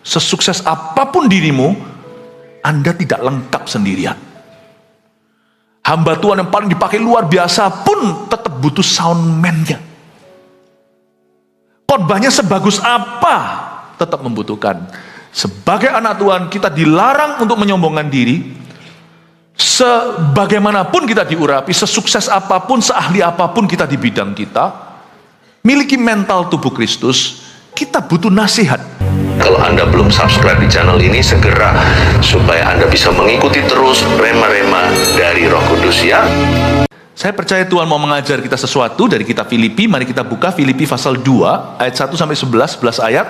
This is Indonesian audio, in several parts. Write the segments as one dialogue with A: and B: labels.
A: Sesukses apapun dirimu, Anda tidak lengkap sendirian. Hamba Tuhan yang paling dipakai luar biasa pun tetap butuh soundman-nya. Khotbahnya sebagus apa, tetap membutuhkan. Sebagai anak Tuhan, kita dilarang untuk menyombongkan diri. Sebagaimanapun kita diurapi, sesukses apapun, seahli apapun kita di bidang kita, miliki mental tubuh Kristus, kita butuh nasihat.
B: Kalau Anda belum subscribe di channel ini, segera supaya Anda bisa mengikuti terus rema-rema dari Roh Kudus ya.
A: Saya percaya Tuhan mau mengajar kita sesuatu dari kitab Filipi. Mari kita buka Filipi pasal 2 ayat 1 sampai 11 ayat.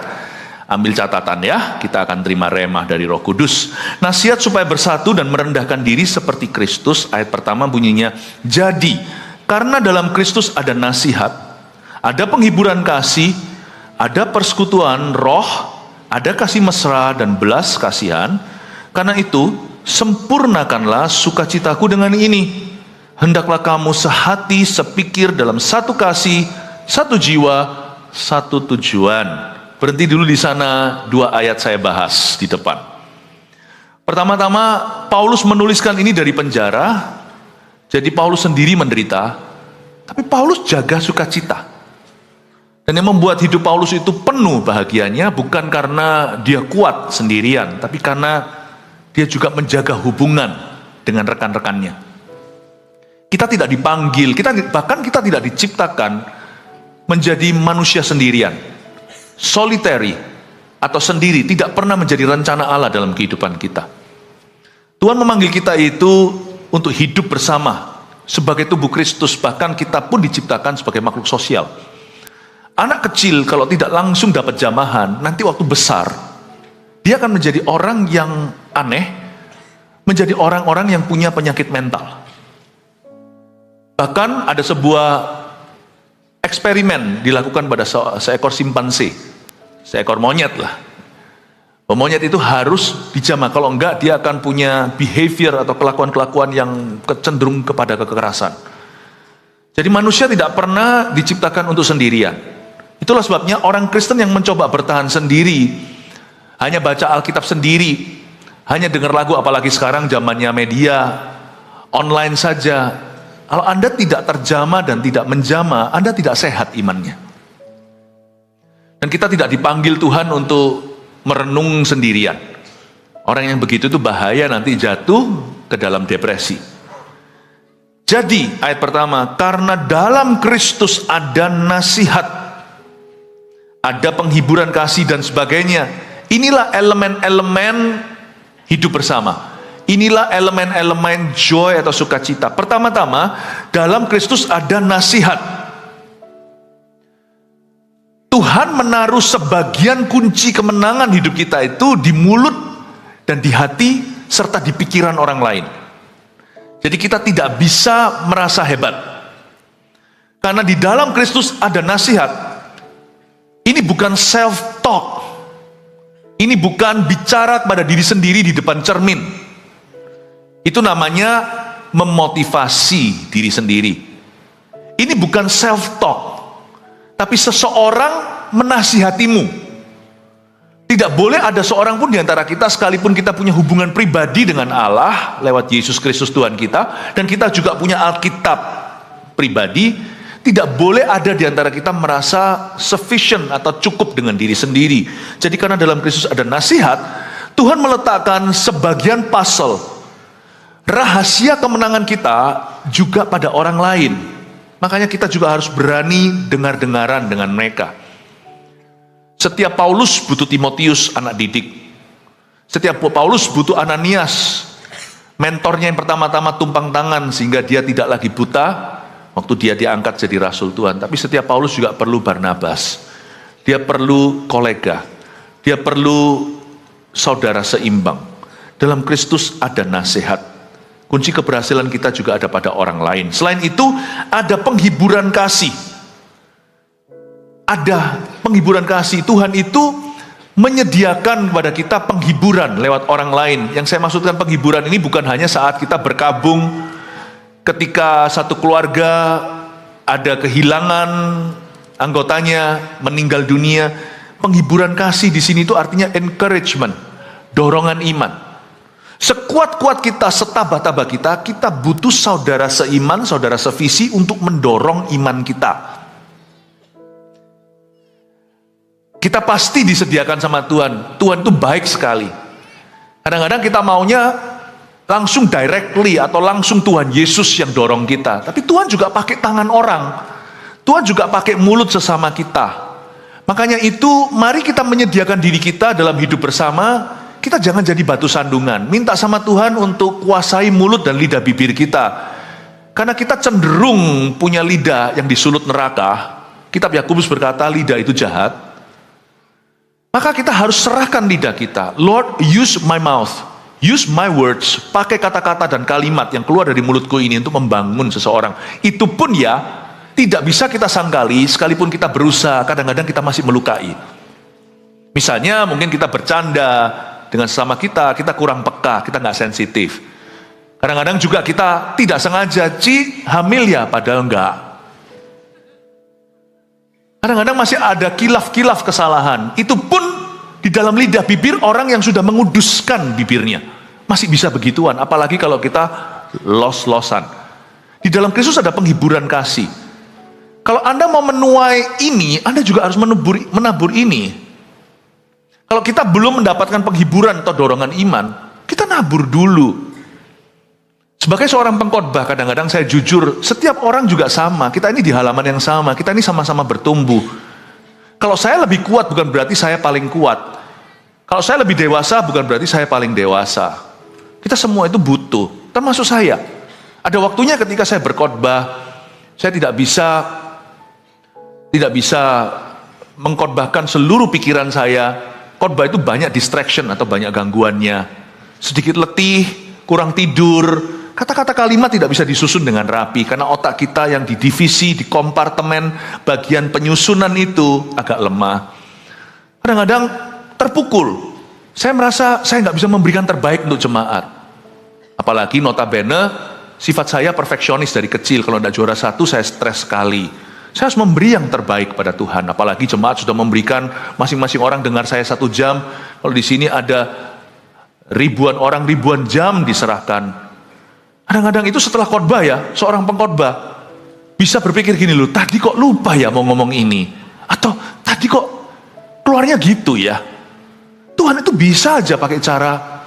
A: Ambil catatan ya, kita akan terima remah dari Roh Kudus. Nasihat supaya bersatu dan merendahkan diri seperti Kristus. Ayat pertama bunyinya, jadi karena dalam Kristus ada nasihat, ada penghiburan kasih, ada persekutuan roh, ada kasih mesra dan belas kasihan. Karena itu sempurnakanlah sukacitaku dengan ini. Hendaklah kamu sehati, sepikir dalam satu kasih, satu jiwa, satu tujuan. Berhenti dulu di sana, 2 ayat saya bahas di depan. Pertama-tama, Paulus menuliskan ini dari penjara. Jadi Paulus sendiri menderita, tapi Paulus jaga sukacita. Dan yang membuat hidup Paulus itu penuh bahagianya bukan karena dia kuat sendirian, tapi karena dia juga menjaga hubungan dengan rekan-rekannya. Kita tidak dipanggil, bahkan kita tidak diciptakan menjadi manusia sendirian, solitary atau sendiri. Tidak pernah menjadi rencana Allah dalam kehidupan kita. Tuhan memanggil kita itu untuk hidup bersama sebagai tubuh Kristus. Bahkan kita pun diciptakan sebagai makhluk sosial. Anak kecil kalau tidak langsung dapat jamahan, nanti waktu besar dia akan menjadi orang yang aneh, menjadi orang-orang yang punya penyakit mental. Bahkan ada sebuah eksperimen dilakukan pada seekor simpanse, seekor monyet lah. Monyet itu harus dijamah, kalau enggak dia akan punya behavior atau kelakuan-kelakuan yang cenderung kepada kekerasan. Jadi manusia tidak pernah diciptakan untuk sendirian. Itulah sebabnya orang Kristen yang mencoba bertahan sendiri, hanya baca Alkitab sendiri, hanya dengar lagu, apalagi sekarang zamannya media online saja. Kalau Anda tidak terjamah dan tidak menjamah, Anda tidak sehat imannya. Dan kita tidak dipanggil Tuhan untuk merenung sendirian. Orang yang begitu itu bahaya, nanti jatuh ke dalam depresi. Jadi ayat pertama, karena dalam Kristus ada nasihat, ada penghiburan kasih dan sebagainya. Inilah elemen-elemen hidup bersama. Inilah elemen-elemen joy atau sukacita. Pertama-tama, dalam Kristus ada nasihat. Tuhan menaruh sebagian kunci kemenangan hidup kita itu di mulut dan di hati serta di pikiran orang lain. Jadi kita tidak bisa merasa hebat. Karena di dalam Kristus ada nasihat. Ini bukan self-talk. Ini bukan bicara pada diri sendiri di depan cermin. Itu namanya memotivasi diri sendiri. Ini bukan self-talk, tapi seseorang menasihatimu. Tidak boleh ada seorang pun di antara kita, sekalipun kita punya hubungan pribadi dengan Allah lewat Yesus Kristus Tuhan kita, dan kita juga punya Alkitab pribadi, tidak boleh ada di antara kita merasa sufficient atau cukup dengan diri sendiri. Jadi karena dalam Kristus ada nasihat, Tuhan meletakkan sebagian puzzle, rahasia kemenangan kita juga pada orang lain. Makanya kita juga harus berani dengar-dengaran dengan mereka. Setiap Paulus butuh Timotius, anak didik. Setiap Paulus butuh Ananias, mentornya yang pertama-tama tumpang tangan sehingga dia tidak lagi buta waktu dia diangkat jadi rasul Tuhan. Tapi setiap Paulus juga perlu Barnabas. Dia perlu kolega. Dia perlu saudara seimbang. Dalam Kristus ada nasihat. Kunci keberhasilan kita juga ada pada orang lain. Selain itu, ada penghiburan kasih. Ada penghiburan kasih. Tuhan itu menyediakan kepada kita penghiburan lewat orang lain. Yang saya maksudkan penghiburan ini bukan hanya saat kita berkabung, ketika satu keluarga ada kehilangan anggotanya, meninggal dunia. Penghiburan kasih di sini itu artinya encouragement, dorongan iman. Sekuat-kuat kita, setabah-tabah kita, kita butuh saudara seiman, saudara sevisi untuk mendorong iman kita. Kita pasti disediakan sama Tuhan. Tuhan itu baik sekali. Kadang-kadang kita maunya langsung directly atau langsung Tuhan Yesus yang dorong kita. Tapi Tuhan juga pakai tangan orang. Tuhan juga pakai mulut sesama kita. Makanya itu, mari kita menyediakan diri kita dalam hidup bersama. Kita jangan jadi batu sandungan. Minta sama Tuhan untuk kuasai mulut dan lidah bibir kita. Karena kita cenderung punya lidah yang disulut neraka. Kitab Yakobus berkata lidah itu jahat. Maka kita harus serahkan lidah kita. Lord, use my mouth. Use my words. Pakai kata-kata dan kalimat yang keluar dari mulutku ini untuk membangun seseorang. Itu pun ya, tidak bisa kita sangkali, sekalipun kita berusaha, kadang-kadang kita masih melukai. Misalnya mungkin kita bercanda dengan sesama kita kurang peka, kita nggak sensitif. Kadang-kadang juga kita tidak sengaja, hamil ya, padahal enggak. Kadang-kadang masih ada kilaf-kilaf kesalahan. Itu pun di dalam lidah bibir orang yang sudah menguduskan bibirnya. Masih bisa begituan, apalagi kalau kita los-losan. Di dalam Kristus ada penghiburan kasih. Kalau Anda mau menuai ini, Anda juga harus menabur ini. Kalau kita belum mendapatkan penghiburan atau dorongan iman, kita nabur dulu. Sebagai seorang pengkhotbah, kadang-kadang saya jujur, setiap orang juga sama. Kita ini di halaman yang sama, kita ini sama-sama bertumbuh. Kalau saya lebih kuat bukan berarti saya paling kuat. Kalau saya lebih dewasa bukan berarti saya paling dewasa. Kita semua itu butuh, termasuk saya. Ada waktunya ketika saya berkhotbah, saya tidak bisa mengkhotbahkan seluruh pikiran saya. Khotbah itu banyak distraction atau banyak gangguannya. Sedikit letih, kurang tidur. Kata-kata kalimat tidak bisa disusun dengan rapi. Karena otak kita yang didivisi, di kompartemen, bagian penyusunan itu agak lemah. Kadang-kadang terpukul. Saya merasa saya nggak bisa memberikan terbaik untuk jemaat. Apalagi notabene, sifat saya perfeksionis dari kecil. Kalau tidak juara satu, saya stres sekali. Saya harus memberi yang terbaik pada Tuhan. Apalagi jemaat sudah memberikan, masing-masing orang dengar saya 1 jam. Kalau di sini ada ribuan orang, ribuan jam diserahkan. Kadang-kadang itu setelah khotbah ya, seorang pengkhotbah bisa berpikir gini loh, tadi kok lupa ya mau ngomong ini. Atau tadi kok keluarnya gitu ya. Tuhan itu bisa aja pakai cara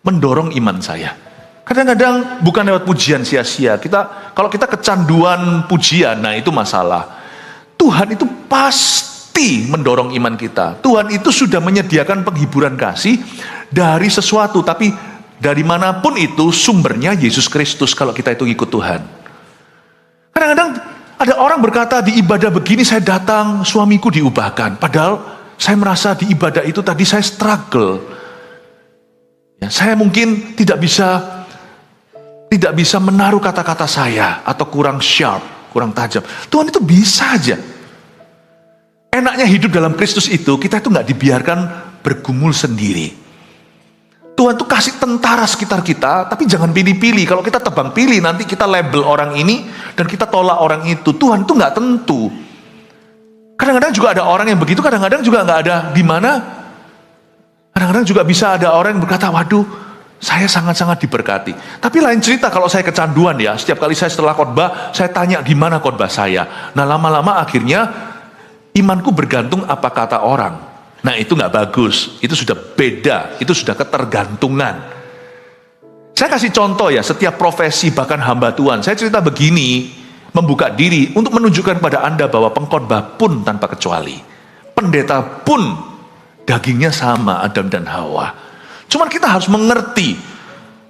A: mendorong iman saya. Kadang-kadang bukan lewat pujian sia-sia. Kalau kita kecanduan pujian, nah itu masalah. Tuhan itu pasti mendorong iman kita. Tuhan itu sudah menyediakan penghiburan kasih dari sesuatu, tapi dari manapun itu sumbernya Yesus Kristus kalau kita itu ikut Tuhan. Kadang-kadang ada orang berkata di ibadah begini saya datang, suamiku diubahkan. Padahal saya merasa di ibadah itu tadi saya struggle. Ya, saya mungkin tidak bisa menaruh kata-kata saya atau kurang sharp, kurang tajam. Tuhan itu bisa aja. Enaknya hidup dalam Kristus itu, kita itu nggak dibiarkan bergumul sendiri. Tuhan tuh kasih tentara sekitar kita, tapi jangan pilih-pilih. Kalau kita tebang pilih, nanti kita label orang ini dan kita tolak orang itu. Tuhan tuh nggak tentu. Kadang-kadang juga ada orang yang begitu, kadang-kadang juga nggak ada di mana. Kadang-kadang juga bisa ada orang yang berkata, waduh, saya sangat-sangat diberkati. Tapi lain cerita kalau saya kecanduan ya. Setiap kali saya setelah khotbah, saya tanya gimana khotbah saya. Nah lama-lama akhirnya imanku bergantung apa kata orang. Nah itu nggak bagus. Itu sudah beda. Itu sudah ketergantungan. Saya kasih contoh ya. Setiap profesi bahkan hamba Tuhan. Saya cerita begini. Membuka diri untuk menunjukkan pada Anda bahwa pengkhotbah pun tanpa kecuali. Pendeta pun dagingnya sama Adam dan Hawa. Cuman kita harus mengerti,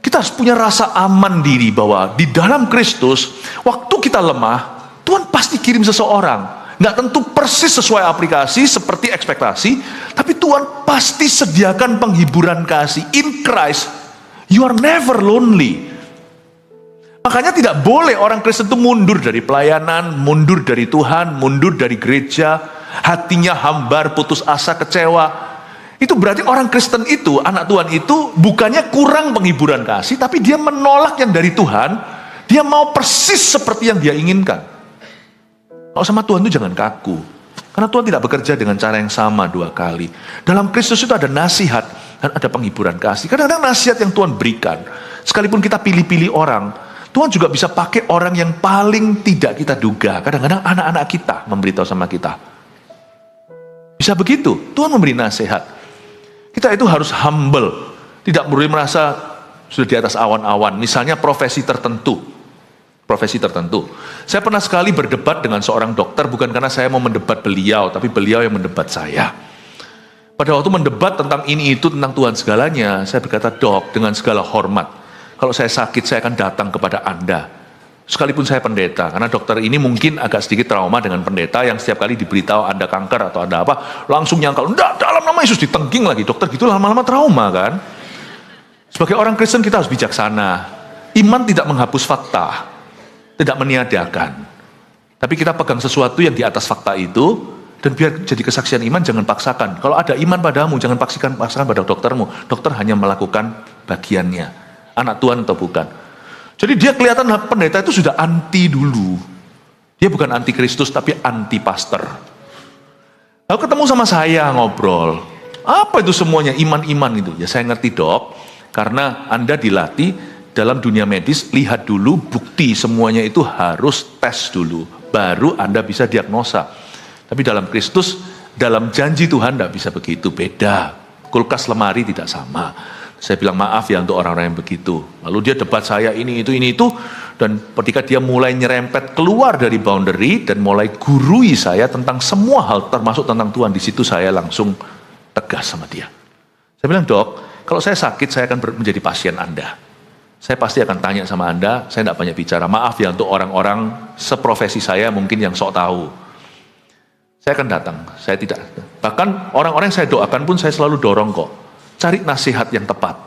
A: kita harus punya rasa aman diri bahwa di dalam Kristus, waktu kita lemah, Tuhan pasti kirim seseorang. Nggak tentu persis sesuai aplikasi, seperti ekspektasi, tapi Tuhan pasti sediakan penghiburan kasih. In Christ, you are never lonely. Makanya tidak boleh orang Kristen itu mundur dari pelayanan, mundur dari Tuhan, mundur dari gereja, hatinya hambar, putus asa, kecewa. Itu berarti orang Kristen itu, anak Tuhan itu bukannya kurang penghiburan kasih, tapi dia menolak yang dari Tuhan, dia mau persis seperti yang dia inginkan. Kalau sama Tuhan itu jangan kaku. Karena Tuhan tidak bekerja dengan cara yang sama 2 kali. Dalam Kristus itu ada nasihat dan ada penghiburan kasih. Kadang-kadang nasihat yang Tuhan berikan, sekalipun kita pilih-pilih orang, Tuhan juga bisa pakai orang yang paling tidak kita duga. Kadang-kadang anak-anak kita memberitahu sama kita. Bisa begitu, Tuhan memberi nasihat. Kita itu harus humble, tidak boleh merasa sudah di atas awan-awan. Misalnya profesi tertentu. Saya pernah sekali berdebat dengan seorang dokter, bukan karena saya mau mendebat beliau, tapi beliau yang mendebat saya. Pada waktu mendebat tentang ini itu, tentang Tuhan segalanya, saya berkata, "Dok, dengan segala hormat, kalau saya sakit, saya akan datang kepada Anda. Sekalipun saya pendeta, karena dokter ini mungkin agak sedikit trauma dengan pendeta yang setiap kali diberitahu Anda kanker atau Anda apa, langsung nyangkal, enggak, dalam nama Yesus, ditengking lagi. Dokter gitu lama-lama trauma kan. Sebagai orang Kristen kita harus bijaksana. Iman tidak menghapus fakta, tidak meniadakan. Tapi kita pegang sesuatu yang di atas fakta itu, dan biar jadi kesaksian iman, jangan paksakan. Kalau ada iman padamu, jangan paksakan pada doktermu. Dokter hanya melakukan bagiannya. Anak Tuhan atau bukan. Jadi dia kelihatan pendeta itu sudah anti dulu. Dia bukan anti Kristus, tapi anti pastor. Lalu ketemu sama saya, ngobrol. Apa itu semuanya, iman-iman itu? Ya saya ngerti, Dok. Karena Anda dilatih dalam dunia medis, lihat dulu bukti semuanya itu harus tes dulu. Baru Anda bisa diagnosa. Tapi dalam Kristus, dalam janji Tuhan tidak bisa begitu, beda. Kulkas lemari tidak sama. Saya bilang maaf ya untuk orang-orang yang begitu. Lalu dia debat saya ini itu. Dan ketika dia mulai nyerempet keluar dari boundary dan mulai gurui saya tentang semua hal termasuk tentang Tuhan. Di situ saya langsung tegas sama dia. Saya bilang, "Dok, kalau saya sakit saya akan menjadi pasien Anda. Saya pasti akan tanya sama Anda, saya tidak banyak bicara. Maaf ya untuk orang-orang seprofesi saya mungkin yang sok tahu. Saya akan datang, saya tidak. Bahkan orang-orang yang saya doakan pun saya selalu dorong kok. Cari nasihat yang tepat.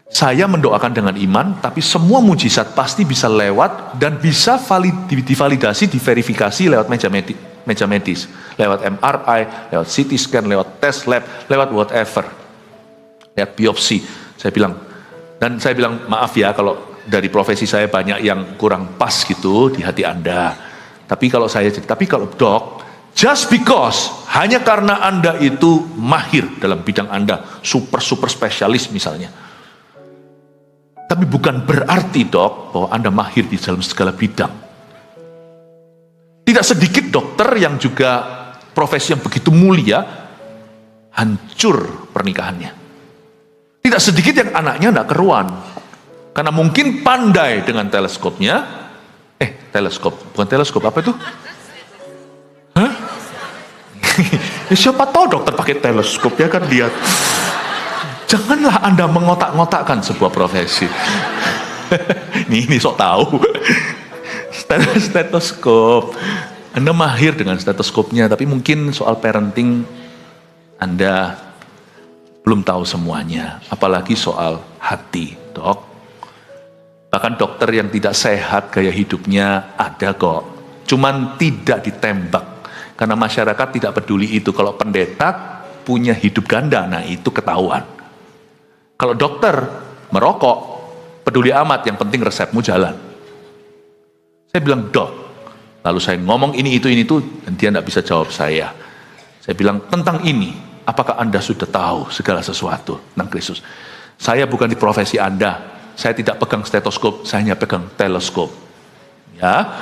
A: Saya mendoakan dengan iman, tapi semua mujizat pasti bisa lewat dan bisa divalidasi, diverifikasi lewat meja medis. Lewat MRI, lewat CT scan, lewat tes lab, lewat whatever. Lewat biopsi." Saya bilang, maaf ya kalau dari profesi saya banyak yang kurang pas gitu di hati Anda. Tapi kalau Dok, just because, hanya karena Anda itu mahir dalam bidang Anda, super spesialis misalnya. Tapi bukan berarti, Dok, bahwa Anda mahir di dalam segala bidang. Tidak sedikit dokter yang juga profesi yang begitu mulia, hancur pernikahannya. Tidak sedikit yang anaknya tidak keruan. Karena mungkin pandai dengan teleskopnya. Bukan teleskop, apa itu? Hah? Siapa tahu dokter pakai teleskop, ya kan lihat. Janganlah Anda mengotak-ngotakkan sebuah profesi. ini sok tahu. Stetoskop. Anda mahir dengan stetoskopnya, tapi mungkin soal parenting Anda belum tahu semuanya. Apalagi soal hati, Dok. Bahkan dokter yang tidak sehat gaya hidupnya ada kok. Cuman tidak ditembak. Karena masyarakat tidak peduli itu. Kalau pendeta punya hidup ganda, nah itu ketahuan. Kalau dokter merokok, peduli amat, yang penting resepmu jalan. Saya bilang, "Dok." Lalu saya ngomong ini itu, dan dia tidak bisa jawab saya. Saya bilang, "Tentang ini, apakah Anda sudah tahu segala sesuatu tentang Kristus?" Saya bukan di profesi Anda. Saya tidak pegang stetoskop, saya hanya pegang teleskop. Ya,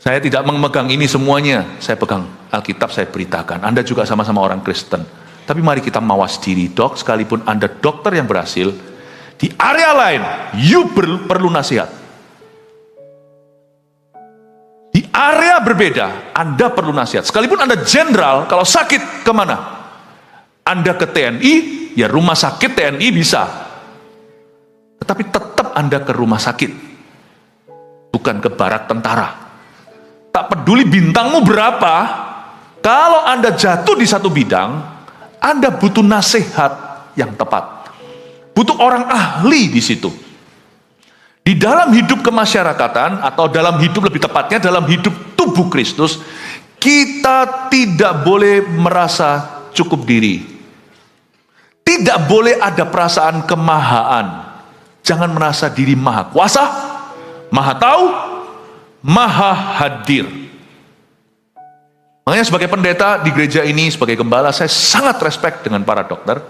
A: saya tidak memegang ini semuanya. Saya pegang Alkitab, saya beritakan. Anda juga sama-sama orang Kristen. Tapi mari kita mawas diri, Dok, sekalipun Anda dokter yang berhasil, di area lain, you perlu nasihat. Di area berbeda, Anda perlu nasihat. Sekalipun Anda jenderal, kalau sakit kemana? Anda ke TNI, ya rumah sakit TNI bisa. Tetapi tetap Anda ke rumah sakit. Bukan ke barak tentara. Tak peduli bintangmu berapa, kalau Anda jatuh di satu bidang, Anda butuh nasihat yang tepat. Butuh orang ahli di situ. Di dalam hidup kemasyarakatan, atau dalam hidup lebih tepatnya, dalam hidup tubuh Kristus, kita tidak boleh merasa cukup diri. Tidak boleh ada perasaan kemahaan. Jangan merasa diri maha kuasa, maha tahu, maha hadir. Makanya sebagai pendeta di gereja ini, sebagai gembala, saya sangat respect dengan para dokter.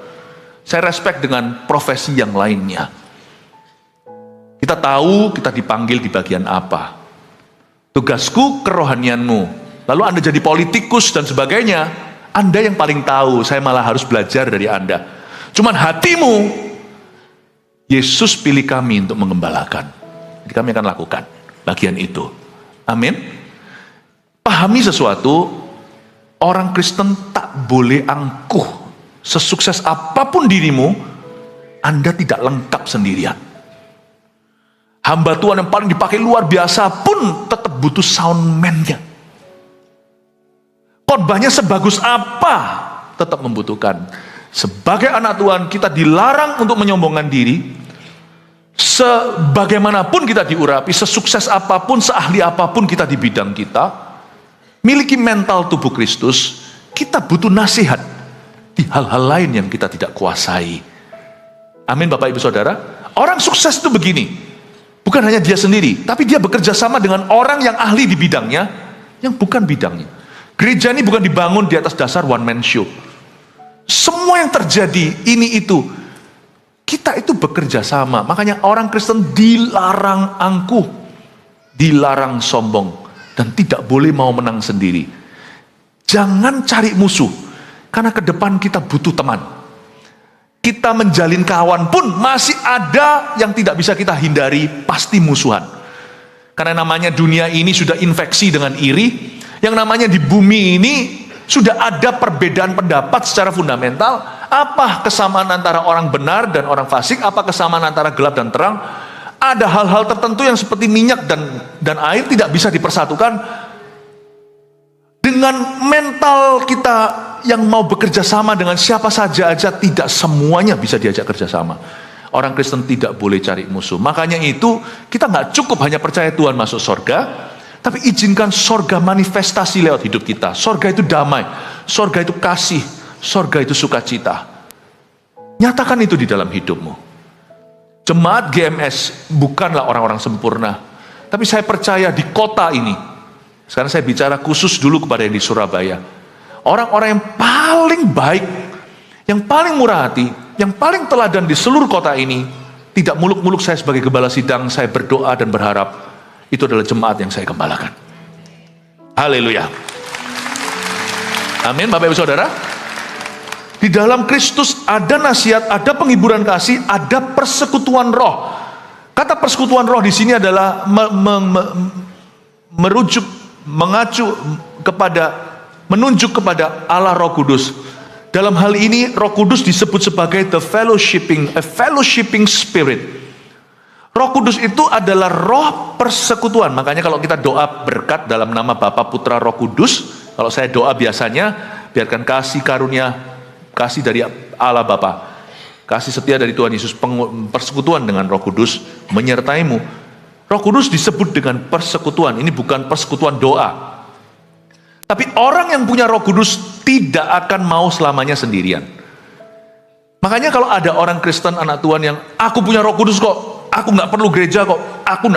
A: Saya respect dengan profesi yang lainnya. Kita tahu kita dipanggil di bagian apa. Tugasku kerohanianmu. Lalu Anda jadi politikus dan sebagainya. Anda yang paling tahu, saya malah harus belajar dari Anda. Cuman hatimu, Yesus pilih kami untuk mengembalakan. Jadi kami akan lakukan bagian itu. Amin. Pahami sesuatu, orang Kristen tak boleh angkuh. Sesukses apapun dirimu, Anda tidak lengkap sendirian. Hamba Tuhan yang paling dipakai luar biasa pun tetap butuh soundman-nya. Khotbahnya sebagus apa, tetap membutuhkan. Sebagai anak Tuhan, kita dilarang untuk menyombongkan diri. Sebagaimanapun kita diurapi, sesukses apapun, seahli apapun kita di bidang kita, miliki mental tubuh Kristus, kita butuh nasihat di hal-hal lain yang kita tidak kuasai. Amin Bapak Ibu Saudara. Orang sukses itu begini, bukan hanya dia sendiri, tapi dia bekerja sama dengan orang yang ahli di bidangnya, yang bukan bidangnya. Gereja ini bukan dibangun di atas dasar one man show. Semua yang terjadi, ini itu, kita itu bekerja sama. Makanya orang Kristen dilarang angkuh, dilarang sombong, dan tidak boleh mau menang sendiri. Jangan cari musuh, karena ke depan kita butuh teman. Kita menjalin kawan pun masih ada yang tidak bisa kita hindari, pasti musuhan. Karena namanya dunia ini sudah infeksi dengan iri, yang namanya di bumi ini sudah ada perbedaan pendapat secara fundamental. Apa kesamaan antara orang benar dan orang fasik? Apa kesamaan antara gelap dan terang? Ada hal-hal tertentu yang seperti minyak dan air tidak bisa dipersatukan. Dengan mental kita yang mau bekerja sama dengan siapa saja aja, tidak semuanya bisa diajak kerjasama. Orang Kristen tidak boleh cari musuh. Makanya itu kita nggak cukup hanya percaya Tuhan masuk sorga, tapi izinkan sorga manifestasi lewat hidup kita. Sorga itu damai, sorga itu kasih, sorga itu sukacita. Nyatakan itu di dalam hidupmu. Jemaat GMS bukanlah orang-orang sempurna, tapi saya percaya di kota ini, sekarang saya bicara khusus dulu kepada yang di Surabaya, orang-orang yang paling baik, yang paling murah hati, yang paling teladan di seluruh kota ini, tidak muluk-muluk saya sebagai gembala sidang, saya berdoa dan berharap itu adalah jemaat yang saya gembalakan. Haleluya. Amin Bapak Ibu Saudara. Di dalam Kristus ada nasihat, ada penghiburan kasih, ada persekutuan roh. Kata persekutuan roh di sini adalah menunjuk kepada Allah Roh Kudus. Dalam hal ini Roh Kudus disebut sebagai a fellowshipping spirit. Roh Kudus itu adalah roh persekutuan. Makanya kalau kita doa berkat dalam nama Bapa, Putra, Roh Kudus, kalau saya doa biasanya, biarkan kasih karunia, kasih dari Allah Bapa, kasih setia dari Tuhan Yesus, persekutuan dengan Roh Kudus menyertaimu. Roh Kudus disebut dengan persekutuan. Ini bukan persekutuan doa. Tapi orang yang punya Roh Kudus tidak akan mau selamanya sendirian. Makanya kalau ada orang Kristen anak Tuhan yang, aku punya Roh Kudus kok, aku nggak perlu gereja kok, aku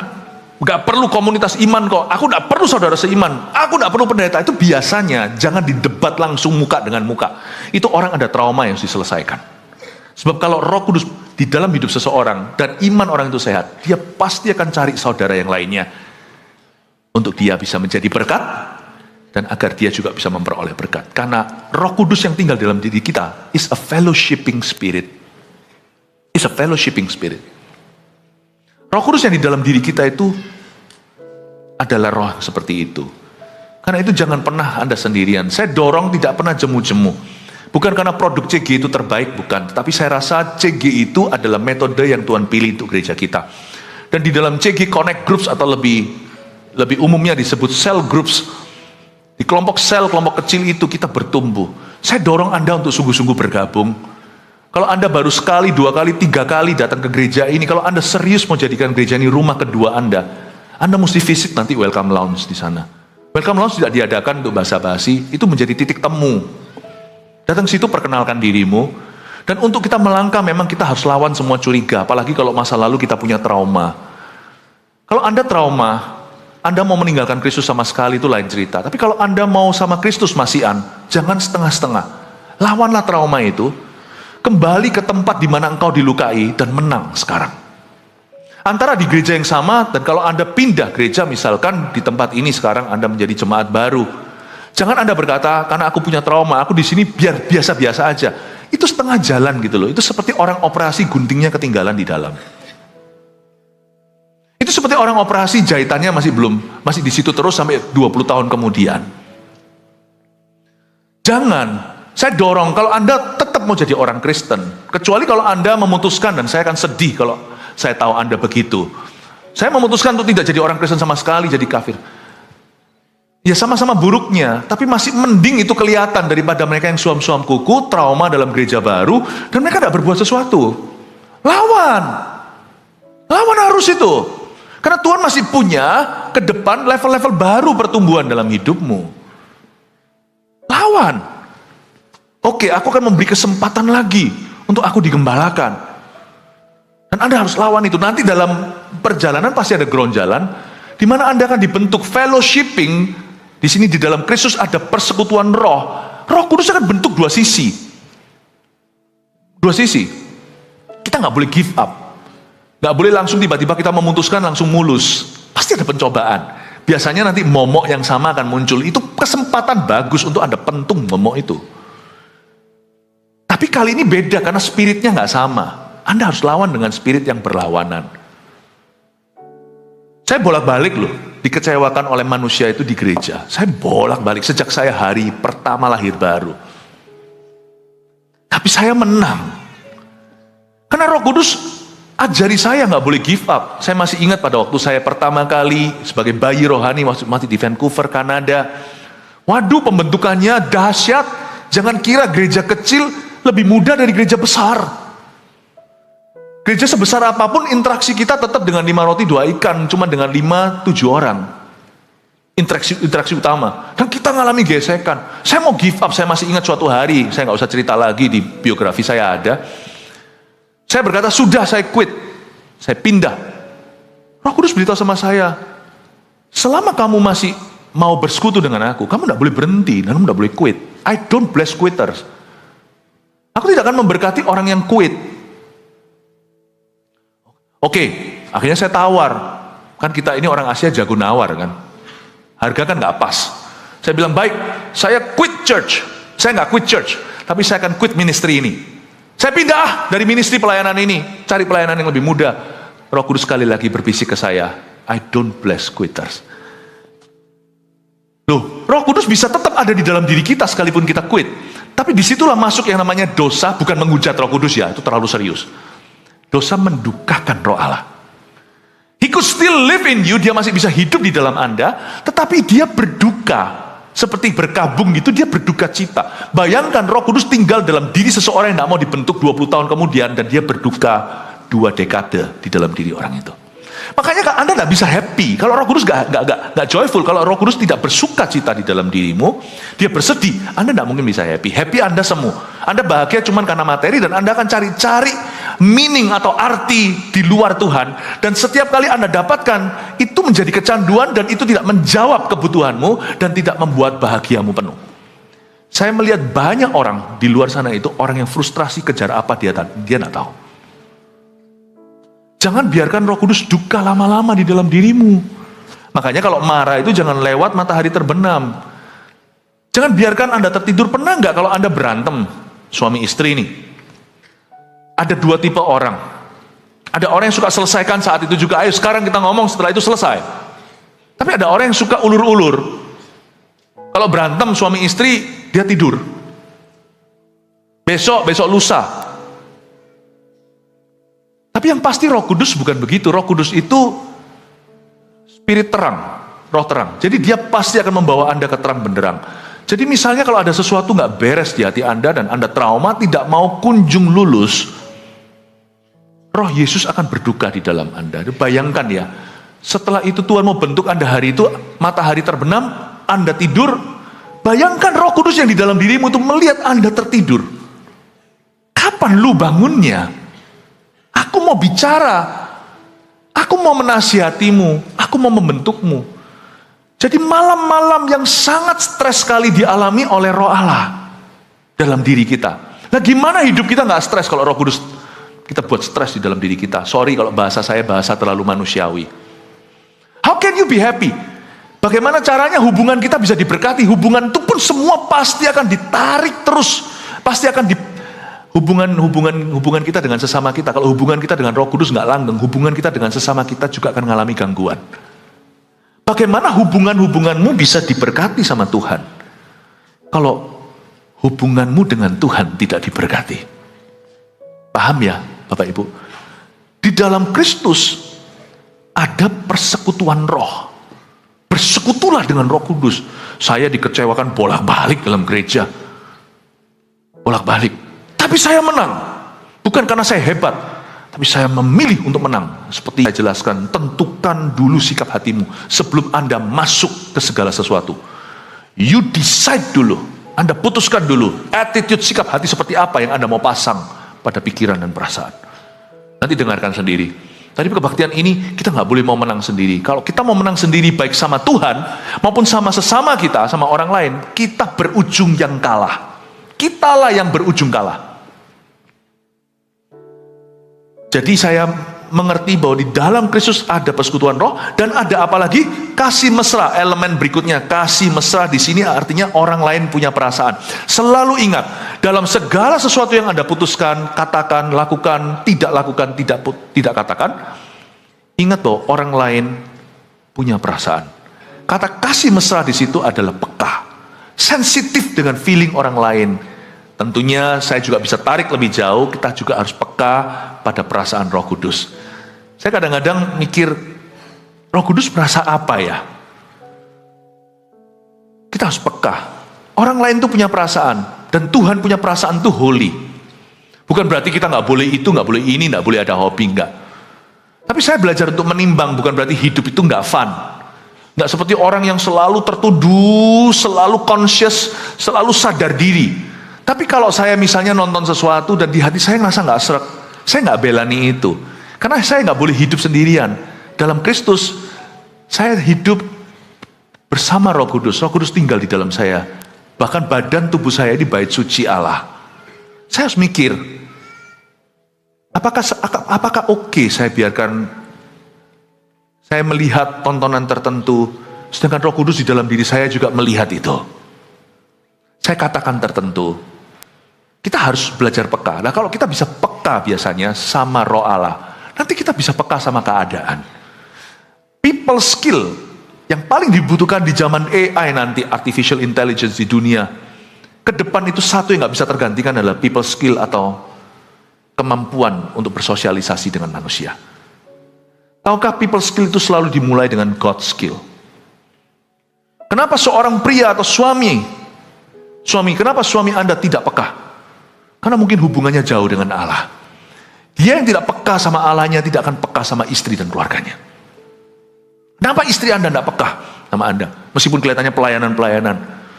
A: nggak perlu komunitas iman kok, aku nggak perlu saudara seiman, aku nggak perlu pendeta, itu biasanya jangan didebat langsung muka dengan muka. Itu orang ada trauma yang harus diselesaikan. Sebab kalau Roh Kudus di dalam hidup seseorang dan iman orang itu sehat, dia pasti akan cari saudara yang lainnya untuk dia bisa menjadi berkat dan agar dia juga bisa memperoleh berkat. Karena Roh Kudus yang tinggal dalam diri kita is a fellowshipping spirit. Is a fellowshipping spirit. Roh Kudus yang di dalam diri kita itu adalah roh seperti itu. Karena itu jangan pernah Anda sendirian. Saya dorong tidak pernah jemu-jemu. Bukan karena produk CG itu terbaik, bukan. Tapi saya rasa CG itu adalah metode yang Tuhan pilih untuk gereja kita. Dan di dalam CG Connect Groups atau lebih umumnya disebut cell groups. Di kelompok sel, kelompok kecil itu kita bertumbuh. Saya dorong Anda untuk sungguh-sungguh bergabung. Kalau Anda baru sekali, 2 kali, 3 kali datang ke gereja ini, kalau Anda serius mau jadikan gereja ini rumah kedua Anda mesti visit nanti Welcome Lounge di sana. Welcome Lounge tidak diadakan untuk basa-basi, itu menjadi titik temu. Datang situ perkenalkan dirimu, dan untuk kita melangkah memang kita harus lawan semua curiga, apalagi kalau masa lalu kita punya trauma. Kalau Anda trauma, Anda mau meninggalkan Kristus sama sekali itu lain cerita. Tapi kalau Anda mau sama Kristus masihan, jangan setengah-setengah. Lawanlah trauma itu, kembali ke tempat di mana engkau dilukai dan menang sekarang. Antara di gereja yang sama dan kalau Anda pindah gereja, misalkan di tempat ini sekarang Anda menjadi jemaat baru. Jangan Anda berkata, karena aku punya trauma, aku di sini biar biasa-biasa aja. Itu setengah jalan gitu loh. Itu seperti orang operasi guntingnya ketinggalan di dalam. Itu seperti orang operasi jahitannya masih di situ terus sampai 20 tahun kemudian. Jangan, saya dorong kalau Anda tetap mau jadi orang Kristen, kecuali kalau Anda memutuskan, dan saya akan sedih kalau saya tahu Anda begitu. Saya memutuskan untuk tidak jadi orang Kristen sama sekali, jadi kafir. Ya sama-sama buruknya, tapi masih mending itu kelihatan daripada mereka yang suam-suam kuku, trauma dalam gereja baru, dan mereka tidak berbuat sesuatu. Lawan harus itu. Karena Tuhan masih punya ke depan level-level baru pertumbuhan dalam hidupmu. Lawan. Oke, aku akan memberi kesempatan lagi untuk aku digembalakan. Dan Anda harus lawan itu. Nanti dalam perjalanan pasti ada geronjalan, di mana Anda akan dibentuk fellowshipping. Di sini di dalam Kristus ada persekutuan roh. Roh Kudus akan bentuk dua sisi. Kita nggak boleh give up. Nggak boleh langsung tiba-tiba kita memutuskan langsung mulus. Pasti ada pencobaan. Biasanya nanti momok yang sama akan muncul. Itu kesempatan bagus untuk Anda pentung momok itu. Tapi kali ini beda karena spiritnya nggak sama. Anda harus lawan dengan spirit yang berlawanan. Saya bolak-balik loh, dikecewakan oleh manusia itu di gereja. Saya bolak-balik sejak saya hari pertama lahir baru. Tapi saya menang. Karena Roh Kudus ajari saya nggak boleh give up. Saya masih ingat pada waktu saya pertama kali sebagai bayi rohani masih di Vancouver, Kanada. Waduh, pembentukannya dahsyat. Jangan kira gereja kecil lebih mudah dari gereja besar. Gereja sebesar apapun, interaksi kita tetap dengan 5 roti 2 ikan, cuma dengan 5-7 orang. Interaksi utama. Dan kita ngalami gesekan. Saya mau give up, saya masih ingat suatu hari, saya nggak usah cerita lagi, di biografi saya ada. Saya berkata, sudah saya quit. Saya pindah. Roh Kudus beritahu sama saya, selama kamu masih mau bersekutu dengan aku, kamu tidak boleh berhenti, dan kamu tidak boleh quit. I don't bless quitters. Aku tidak akan memberkati orang yang quit. Oke, akhirnya saya tawar. Kan kita ini orang Asia jago nawar kan. Harga kan nggak pas. Saya bilang, baik, saya quit church. Saya nggak quit church, tapi saya akan quit ministry ini. Saya pindah dari ministry pelayanan ini, cari pelayanan yang lebih mudah. Roh Kudus sekali lagi berbisik ke saya, I don't bless quitters. Loh, Roh Kudus bisa tetap ada di dalam diri kita sekalipun kita quit. Tapi disitulah masuk yang namanya dosa, bukan menghujat Roh Kudus ya, itu terlalu serius. Dosa mendukakan Roh Allah. He could still live in you, dia masih bisa hidup di dalam Anda, tetapi dia berduka. Seperti berkabung gitu, dia berduka cita. Bayangkan Roh Kudus tinggal dalam diri seseorang yang tidak mau dibentuk 20 tahun kemudian, dan dia berduka 2 dekade di dalam diri orang itu. Makanya Anda tidak bisa happy. Kalau Roh Kudus nggak joyful, kalau Roh Kudus tidak bersuka cita di dalam dirimu, dia bersedih, Anda tidak mungkin bisa happy. Happy Anda semu. Anda bahagia cuma karena materi, dan Anda akan cari meaning atau arti di luar Tuhan. Dan setiap kali Anda dapatkan, itu menjadi kecanduan, dan itu tidak menjawab kebutuhanmu, dan tidak membuat bahagiamu penuh. Saya melihat banyak orang di luar sana itu, orang yang frustrasi kejar apa dia tidak tahu. Jangan biarkan Roh Kudus duka lama-lama di dalam dirimu. Makanya kalau marah itu jangan lewat matahari terbenam. Jangan biarkan Anda tertidur. Pernah nggak kalau Anda berantem suami istri ini? Ada 2 tipe orang. Ada orang yang suka selesaikan saat itu juga. Ayo sekarang kita ngomong, setelah itu selesai. Tapi ada orang yang suka ulur-ulur. Kalau berantem suami istri, dia tidur. Besok lusa. Tapi yang pasti Roh Kudus bukan begitu. Roh Kudus itu spirit terang, roh terang. Jadi dia pasti akan membawa Anda ke terang benderang. Jadi misalnya kalau ada sesuatu nggak beres di hati Anda dan Anda trauma, tidak mau kunjung lulus, Roh Yesus akan berduka di dalam Anda. Bayangkan ya, setelah itu Tuhan mau bentuk Anda hari itu, matahari terbenam, Anda tidur. Bayangkan Roh Kudus yang di dalam dirimu itu melihat Anda tertidur. Kapan lu bangunnya? Aku mau bicara, aku mau menasihatimu, aku mau membentukmu. Jadi malam-malam yang sangat stres sekali dialami oleh Roh Allah dalam diri kita. Nah, gimana hidup kita nggak stres kalau Roh Kudus kita buat stres di dalam diri kita? Sorry kalau bahasa saya bahasa terlalu manusiawi. How can you be happy? Bagaimana caranya hubungan kita bisa diberkati? Hubungan itu pun semua pasti akan ditarik terus. Pasti akan hubungan kita dengan sesama kita. Kalau hubungan kita dengan Roh Kudus nggak langgeng, hubungan kita dengan sesama kita juga akan mengalami gangguan. Bagaimana hubunganmu bisa diberkati sama Tuhan? Kalau hubunganmu dengan Tuhan tidak diberkati. Paham ya Bapak Ibu? Di dalam Kristus ada persekutuan roh. Bersekutulah dengan Roh Kudus. Saya dikecewakan bolak-balik dalam gereja. Bolak-balik. Tapi saya menang. Bukan karena saya hebat. Tapi saya memilih untuk menang. Seperti saya jelaskan, tentukan dulu sikap hatimu sebelum Anda masuk ke segala sesuatu. You decide dulu. Anda putuskan dulu. Attitude sikap hati seperti apa yang Anda mau pasang pada pikiran dan perasaan. Nanti dengarkan sendiri. Tadi kebaktian ini kita nggak boleh mau menang sendiri. Kalau kita mau menang sendiri baik sama Tuhan maupun sama sesama kita, sama orang lain, kita berujung yang kalah. Kitalah yang berujung kalah. Jadi saya mengerti bahwa di dalam Kristus ada persekutuan roh dan ada apa lagi? Kasih mesra. Elemen berikutnya, kasih mesra di sini artinya orang lain punya perasaan. Selalu ingat, dalam segala sesuatu yang Anda putuskan, katakan, lakukan, tidak katakan, ingat bahwa orang lain punya perasaan. Kata kasih mesra di situ adalah peka, sensitif dengan feeling orang lain. Tentunya saya juga bisa tarik lebih jauh, kita juga harus peka pada perasaan Roh Kudus. Saya kadang-kadang mikir, Roh Kudus merasa apa ya? Kita harus peka. Orang lain tuh punya perasaan, dan Tuhan punya perasaan tuh holy. Bukan berarti kita nggak boleh itu, nggak boleh ini, nggak boleh ada hobi, nggak. Tapi saya belajar untuk menimbang, bukan berarti hidup itu nggak fun. Nggak seperti orang yang selalu tertuduh, selalu conscious, selalu sadar diri. Tapi kalau saya misalnya nonton sesuatu dan di hati saya ngerasa nggak srek, saya nggak belani itu. Karena saya nggak boleh hidup sendirian. Dalam Kristus, saya hidup bersama Roh Kudus. Roh Kudus tinggal di dalam saya. Bahkan badan tubuh saya di bait suci Allah. Saya harus mikir, apakah oke saya biarkan saya melihat tontonan tertentu, sedangkan Roh Kudus di dalam diri saya juga melihat itu. Saya katakan tertentu. Kita harus belajar peka. Nah kalau kita bisa peka biasanya sama Roh Allah, nanti kita bisa peka sama keadaan. People skill yang paling dibutuhkan di zaman AI nanti, artificial intelligence di dunia, ke depan itu satu yang gak bisa tergantikan adalah people skill atau kemampuan untuk bersosialisasi dengan manusia. Tahukah people skill itu selalu dimulai dengan God skill? Kenapa seorang pria atau suami, kenapa suami Anda tidak peka? Karena mungkin hubungannya jauh dengan Allah. Dia yang tidak peka sama Allahnya tidak akan peka sama istri dan keluarganya. Kenapa istri Anda tidak peka sama Anda? Meskipun kelihatannya pelayanan-pelayanan.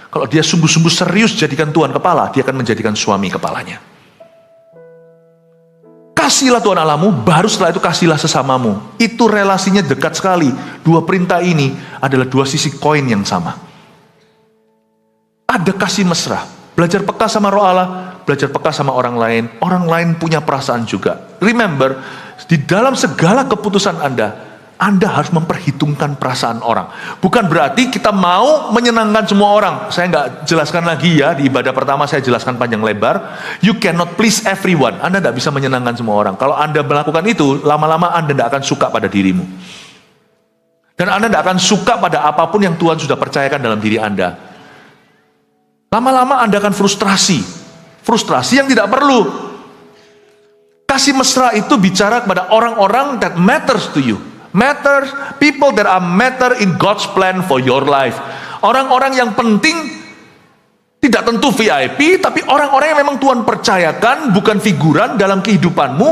A: Kalau dia sungguh-sungguh serius jadikan Tuhan kepala, dia akan menjadikan suami kepalanya. Kasihlah Tuhan Allahmu, baru setelah itu kasihlah sesamamu. Itu relasinya dekat sekali. Dua perintah ini adalah dua sisi koin yang sama. Ada kasih mesra. Belajar peka sama Roh Allah, belajar peka sama orang lain punya perasaan juga. Remember, di dalam segala keputusan Anda harus memperhitungkan perasaan orang. Bukan berarti kita mau menyenangkan semua orang. Saya nggak jelaskan lagi ya, di ibadah pertama saya jelaskan panjang lebar. You cannot please everyone. Anda nggak bisa menyenangkan semua orang. Kalau Anda melakukan itu, lama-lama Anda nggak akan suka pada dirimu. Dan Anda nggak akan suka pada apapun yang Tuhan sudah percayakan dalam diri Anda. Lama-lama Anda akan frustrasi. Frustrasi yang tidak perlu. Kasih mesra itu bicara kepada orang-orang that matters to you. Matters, people that are matter in God's plan for your life. Orang-orang yang penting, tidak tentu VIP, tapi orang-orang yang memang Tuhan percayakan, bukan figuran dalam kehidupanmu,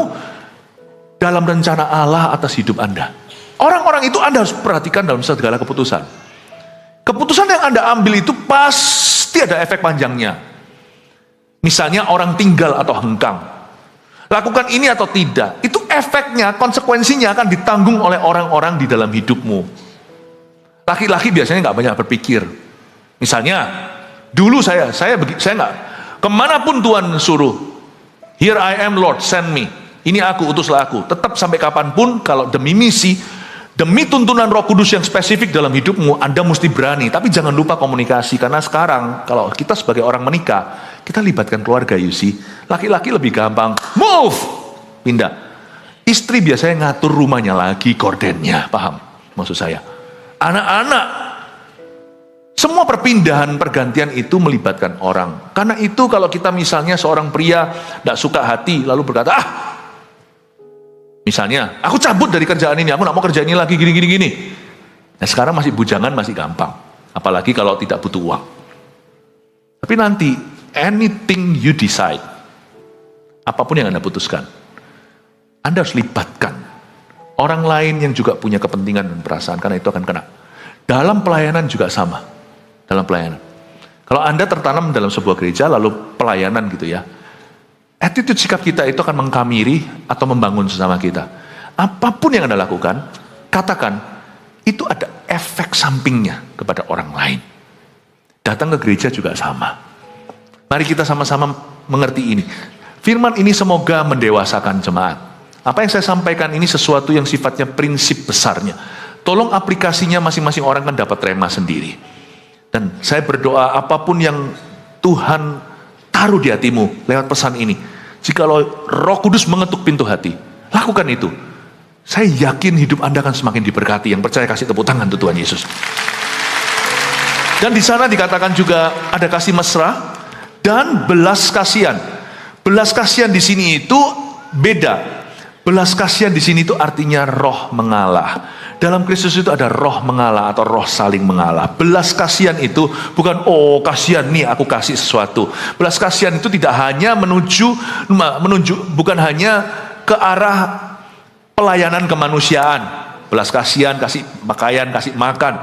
A: dalam rencana Allah atas hidup Anda. Orang-orang itu Anda harus perhatikan dalam segala keputusan. Keputusan yang Anda ambil itu pasti ada efek panjangnya. Misalnya orang tinggal atau hengkang. Lakukan ini atau tidak. Itu efeknya, konsekuensinya akan ditanggung oleh orang-orang di dalam hidupmu. Laki-laki biasanya nggak banyak berpikir. Misalnya, dulu saya nggak, kemanapun Tuhan suruh, here I am Lord, send me. Ini aku, utuslah aku. Tetap sampai kapanpun, kalau demi misi, demi tuntunan Roh Kudus yang spesifik dalam hidupmu, Anda mesti berani. Tapi jangan lupa komunikasi, karena sekarang kalau kita sebagai orang menikah, kita libatkan keluarga, you see. Laki-laki lebih gampang, move, pindah. Istri biasanya ngatur rumahnya lagi, gordennya, paham maksud saya? Anak-anak, semua perpindahan, pergantian itu melibatkan orang. Karena itu kalau kita misalnya seorang pria tidak suka hati, lalu berkata, misalnya, aku cabut dari kerjaan ini, aku tidak mau kerja ini lagi, gini. Nah sekarang masih bujangan, masih gampang. Apalagi kalau tidak butuh uang. Tapi nanti, anything you decide, apapun yang Anda putuskan, Anda harus libatkan orang lain yang juga punya kepentingan dan perasaan, karena itu akan kena. Dalam pelayanan juga sama. Dalam pelayanan. Kalau Anda tertanam dalam sebuah gereja, lalu pelayanan gitu ya, attitude sikap kita itu akan mengkamiri atau membangun sesama kita. Apapun yang Anda lakukan, katakan, itu ada efek sampingnya kepada orang lain. Datang ke gereja juga sama. Mari kita sama-sama mengerti ini. Firman ini semoga mendewasakan jemaat. Apa yang saya sampaikan ini sesuatu yang sifatnya prinsip besarnya. Tolong aplikasinya masing-masing orang kan dapat rema sendiri. Dan saya berdoa apapun yang Tuhan taruh di hatimu lewat pesan ini. Jikalau Roh Kudus mengetuk pintu hati, lakukan itu. Saya yakin hidup Anda akan semakin diberkati. Yang percaya kasih tepuk tangan untuk Tuhan Yesus. Dan di sana dikatakan juga ada kasih mesra dan belas kasihan. Belas kasihan di sini itu beda. Belas kasihan di sini itu artinya roh mengalah. Dalam Kristus itu ada roh mengalah atau roh saling mengalah. Belas kasihan itu bukan kasihan nih aku kasih sesuatu. Belas kasihan itu tidak hanya menuju bukan hanya ke arah pelayanan kemanusiaan. Belas kasihan, kasih pakaian, kasih makan.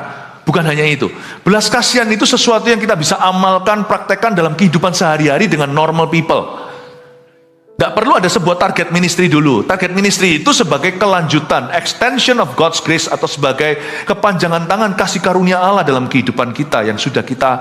A: Bukan hanya itu. Belas kasihan itu sesuatu yang kita bisa amalkan, praktekkan dalam kehidupan sehari-hari dengan normal people. Tidak perlu ada sebuah target ministry dulu. Target ministry itu sebagai kelanjutan, extension of God's grace, atau sebagai kepanjangan tangan kasih karunia Allah dalam kehidupan kita yang sudah kita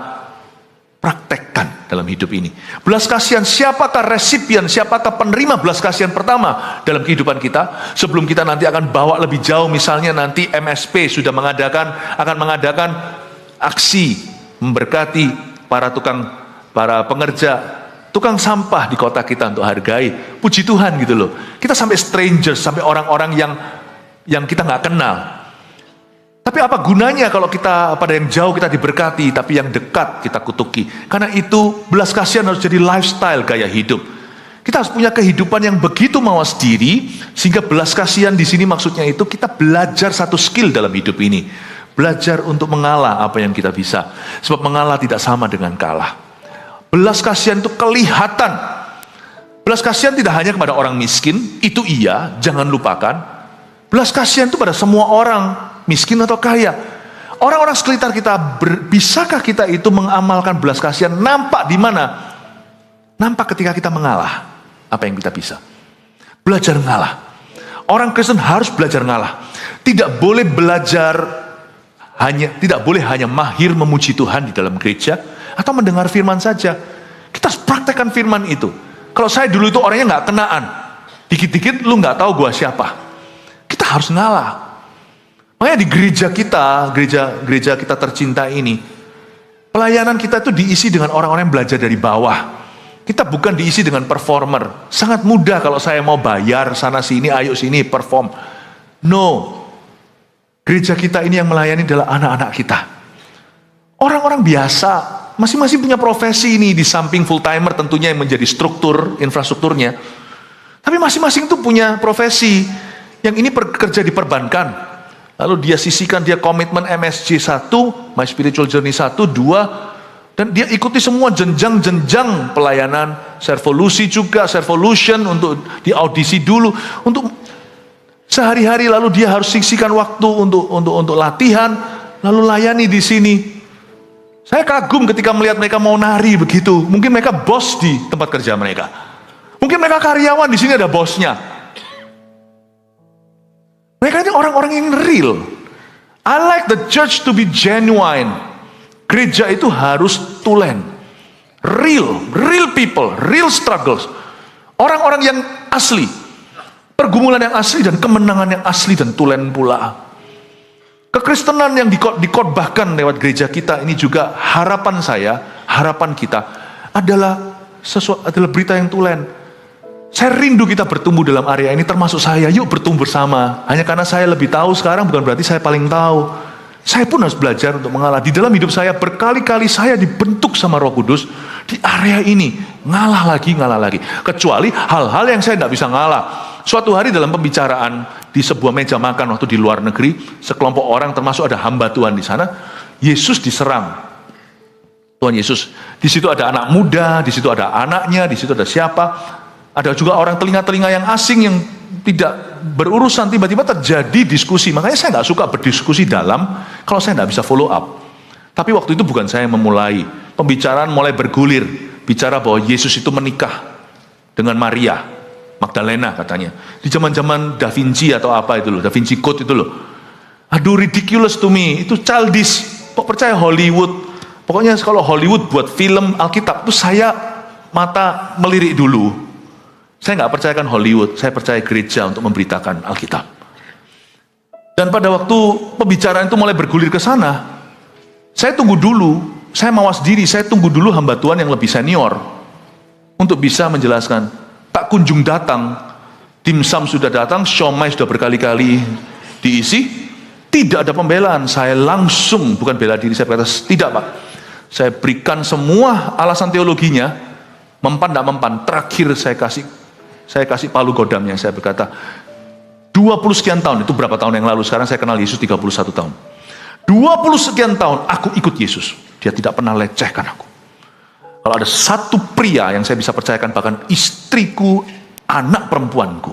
A: praktekkan dalam hidup ini. Belas kasihan, siapakah resipien, siapakah penerima belas kasihan pertama dalam kehidupan kita? Sebelum kita nanti akan bawa lebih jauh, misalnya nanti MSP sudah akan mengadakan aksi memberkati para pengerja, tukang sampah di kota kita untuk hargai. Puji Tuhan gitu loh. Kita sampai strangers, sampai orang-orang yang kita nggak kenal. Tapi apa gunanya kalau kita pada yang jauh kita diberkati, tapi yang dekat kita kutuki? Karena itu belas kasihan harus jadi lifestyle, gaya hidup. Kita harus punya kehidupan yang begitu mawas diri, sehingga belas kasihan di sini maksudnya itu kita belajar satu skill dalam hidup ini. Belajar untuk mengalah apa yang kita bisa. Sebab mengalah tidak sama dengan kalah. Belas kasihan itu kelihatan. Belas kasihan tidak hanya kepada orang miskin, itu iya, jangan lupakan. Belas kasihan itu pada semua orang, miskin atau kaya. Orang-orang sekitar kita, bisakah kita itu mengamalkan belas kasihan? Nampak di mana? Nampak ketika kita mengalah. Apa yang kita bisa? Belajar mengalah. Orang Kristen harus belajar mengalah. Tidak boleh hanya mahir memuji Tuhan di dalam gereja, atau mendengar firman saja. Kita harus praktekkan firman itu. Kalau saya dulu itu orangnya nggak kenaan, dikit-dikit lu nggak tahu gua siapa. Kita harus ngalah. Makanya di gereja kita tercinta ini, pelayanan kita itu diisi dengan orang-orang yang belajar dari bawah. Kita bukan diisi dengan performer. Sangat mudah kalau saya mau bayar sana sini, ayo sini perform. No. Gereja kita ini yang melayani adalah anak-anak kita. Orang-orang biasa, masing-masing punya profesi ini di samping full timer tentunya yang menjadi infrastrukturnya. Tapi masing-masing itu punya profesi. Yang ini bekerja di perbankan. Lalu dia sisihkan, dia komitmen MSJ 1, My Spiritual Journey 1, 2, dan dia ikuti semua jenjang-jenjang pelayanan. Servolusi juga, Servolution untuk di audisi dulu, untuk sehari-hari, lalu dia harus sisihkan waktu untuk latihan, lalu layani di sini. Saya kagum ketika melihat mereka mau nari begitu. Mungkin mereka bos di tempat kerja mereka. Mungkin mereka karyawan, di sini ada bosnya. Mereka ini orang-orang yang real. I like expect the church to be genuine. Gereja itu harus tulen. Real people, real struggles. Orang-orang yang asli. Pergumulan yang asli dan kemenangan yang asli dan tulen pula. Kekristenan yang dikotbahkan lewat gereja kita ini juga harapan saya, harapan kita adalah berita yang tulen. Saya rindu kita bertumbuh dalam area ini, termasuk saya. Yuk bertumbuh bersama. Hanya karena saya lebih tahu sekarang bukan berarti saya paling tahu. Saya pun harus belajar untuk mengalah. Di dalam hidup saya berkali-kali saya dibentuk sama Roh Kudus di area ini. Ngalah lagi. Kecuali hal-hal yang saya tidak bisa ngalah. Suatu hari dalam pembicaraan di sebuah meja makan waktu di luar negeri, sekelompok orang termasuk ada hamba Tuhan di sana, Yesus diserang. Tuhan Yesus. Di situ ada anak muda, di situ ada anaknya, di situ ada siapa. Ada juga orang telinga-telinga yang asing yang tidak berurusan, tiba-tiba terjadi diskusi. Makanya saya nggak suka berdiskusi dalam kalau saya nggak bisa follow up. Tapi waktu itu bukan saya yang memulai. Pembicaraan mulai bergulir, bicara bahwa Yesus itu menikah dengan Maria Magdalena katanya. Di zaman-zaman Da Vinci atau apa itu loh, Da Vinci Code itu loh. Aduh, ridiculous to me, itu childish. Kok percaya Hollywood? Pokoknya kalau Hollywood buat film Alkitab, itu saya mata melirik dulu. Saya nggak percayakan Hollywood, saya percaya gereja untuk memberitakan Alkitab. Dan pada waktu pembicaraan itu mulai bergulir ke sana, saya tunggu dulu, saya mawas diri, saya tunggu dulu hamba Tuhan yang lebih senior untuk bisa menjelaskan. Tak kunjung datang, dimsum sudah datang, siomay sudah berkali-kali diisi, tidak ada pembelaan. Saya langsung, bukan bela diri, saya berkata, tidak Pak. Saya berikan semua alasan teologinya, mempan tidak mempan, terakhir saya kasih palu godamnya. Saya berkata, 20 sekian tahun, itu berapa tahun yang lalu, sekarang saya kenal Yesus 31 tahun. 20 sekian tahun, aku ikut Yesus. Dia tidak pernah lecehkan aku. Kalau ada satu pria yang saya bisa percayakan, bahkan istriku, anak perempuanku,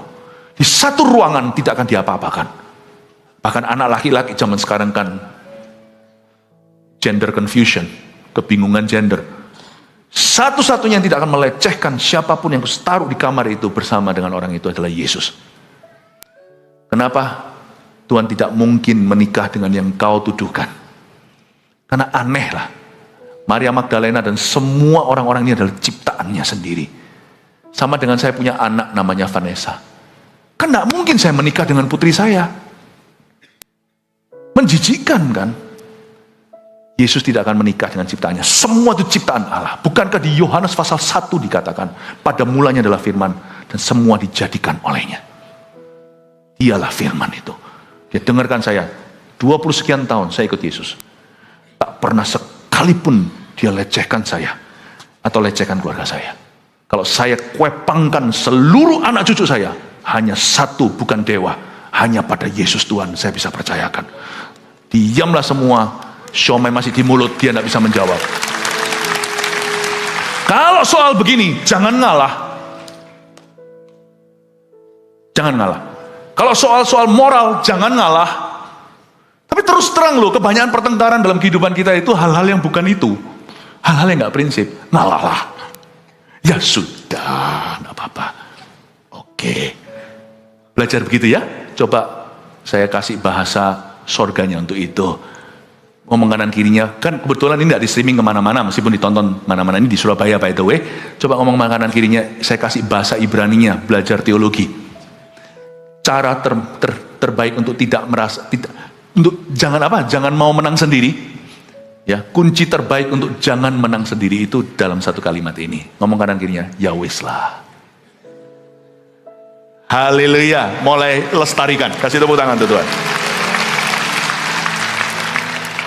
A: di satu ruangan tidak akan diapa-apakan. Bahkan anak laki-laki zaman sekarang kan gender confusion, kebingungan gender. Satu-satunya yang tidak akan melecehkan siapapun yang taruh di kamar itu bersama dengan orang itu adalah Yesus. Kenapa? Tuhan tidak mungkin menikah dengan yang kau tuduhkan. Karena aneh lah. Maria Magdalena dan semua orang-orang ini adalah ciptaannya sendiri. Sama dengan saya punya anak namanya Vanessa. Kan tidak mungkin saya menikah dengan putri saya. Menjijikkan kan? Yesus tidak akan menikah dengan ciptaannya. Semua itu ciptaan Allah. Bukankah di Yohanes pasal 1 dikatakan, pada mulanya adalah firman, dan semua dijadikan olehnya. Dialah firman itu. Dia dengarkan saya, 20 sekian tahun saya ikut Yesus. Tak pernah sekalipun dia lecehkan saya atau lecehkan keluarga saya. Kalau saya kuepangkan seluruh anak cucu saya, hanya satu, bukan dewa, hanya pada Yesus Tuhan saya bisa percayakan. Diamlah semua, siomay masih di mulut, dia tidak bisa menjawab. Kalau soal begini, jangan ngalah. Jangan ngalah. Kalau soal moral, jangan ngalah. Tapi terus terang loh, kebanyakan pertengkaran dalam kehidupan kita itu hal-hal yang bukan itu. Hal-hal yang gak prinsip. Ngalah. Ya sudah, gak apa-apa. Oke. Belajar begitu ya. Coba saya kasih bahasa sorganya untuk itu. Ngomong kanan kirinya. Kan kebetulan ini gak di streaming kemana-mana. Meskipun ditonton mana-mana, ini di Surabaya by the way. Coba ngomong kanan kirinya. Saya kasih bahasa Ibraninya. Belajar teologi. Cara terbaik untuk tidak merasa... Jangan mau menang sendiri. Ya, kunci terbaik untuk jangan menang sendiri itu dalam satu kalimat ini. Ngomong kanan kirinya, ya wis lah. Haleluya, mulai lestarikan. Kasih tepuk tangan tuh Tuhan.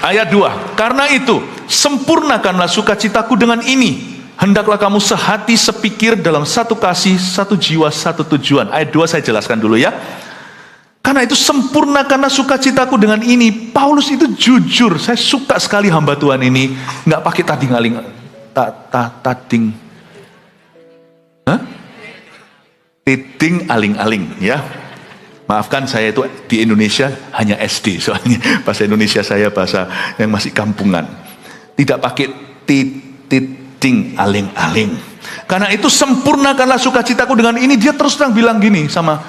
A: Ayat 2, karena itu sempurnakanlah sukacitaku dengan ini. Hendaklah kamu sehati sepikir dalam satu kasih, satu jiwa, satu tujuan. Ayat 2 saya jelaskan dulu ya. Karena itu sempurnakanlah sukacitaku dengan ini. Paulus itu jujur. Saya suka sekali hamba Tuhan ini. Nggak pakai tading-aling. Tading. Tiding aling-aling ya. Maafkan saya itu di Indonesia hanya SD. Soalnya bahasa Indonesia saya bahasa yang masih kampungan. Tidak pakai tiding aling-aling. Karena itu sempurnakanlah sukacitaku dengan ini. Dia terus terang bilang gini sama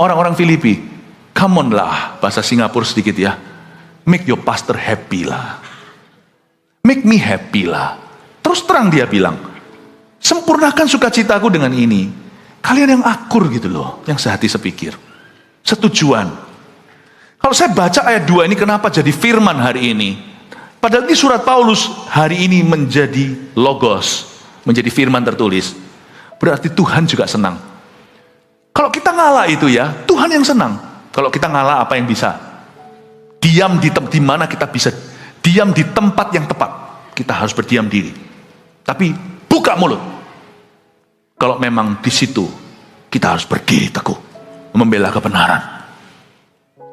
A: orang-orang Filipi. Come on lah, bahasa Singapura sedikit ya. make your pastor happy lah. Make me happy lah. Terus terang dia bilang, sempurnakan sukacitaku dengan ini. Kalian yang akur gitu loh, yang sehati sepikir. Setujuan. Kalau saya baca ayat 2 ini kenapa jadi firman hari ini? Padahal ini surat Paulus hari ini menjadi logos, menjadi firman tertulis. Berarti Tuhan juga senang. Kalau kita ngalah itu ya, Tuhan yang senang. Kalau kita ngalah apa yang bisa? Diam di mana kita bisa? Diam di tempat yang tepat. Kita harus berdiam diri. Tapi buka mulut. Kalau memang di situ kita harus berdiri teguh, membela kebenaran.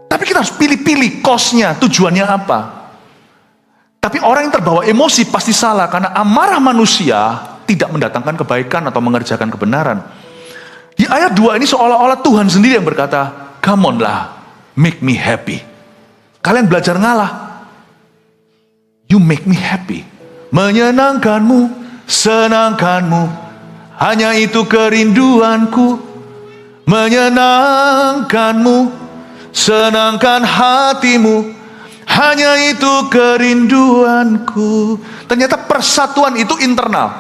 A: Tapi kita harus pilih-pilih kosnya, tujuannya apa. Tapi orang yang terbawa emosi pasti salah, karena amarah manusia tidak mendatangkan kebaikan atau mengerjakan kebenaran. Di ayat 2 ini seolah-olah Tuhan sendiri yang berkata, come on lah, make me happy. Kalian belajar ngalah. You make me happy. Menyenangkanmu, senangkanmu, hanya itu kerinduanku. Menyenangkanmu, senangkan hatimu, hanya itu kerinduanku. Ternyata persatuan itu internal.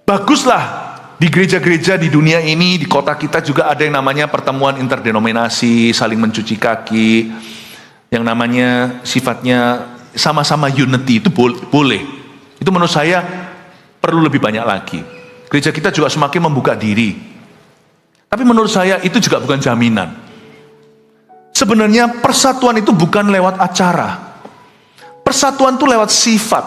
A: Baguslah di gereja-gereja di dunia ini, di kota kita juga ada yang namanya pertemuan interdenominasi, saling mencuci kaki, yang namanya sifatnya sama-sama unity, itu boleh. Itu menurut saya perlu lebih banyak lagi. Gereja kita juga semakin membuka diri. Tapi menurut saya itu juga bukan jaminan. Sebenarnya persatuan itu bukan lewat acara. Persatuan itu lewat sifat.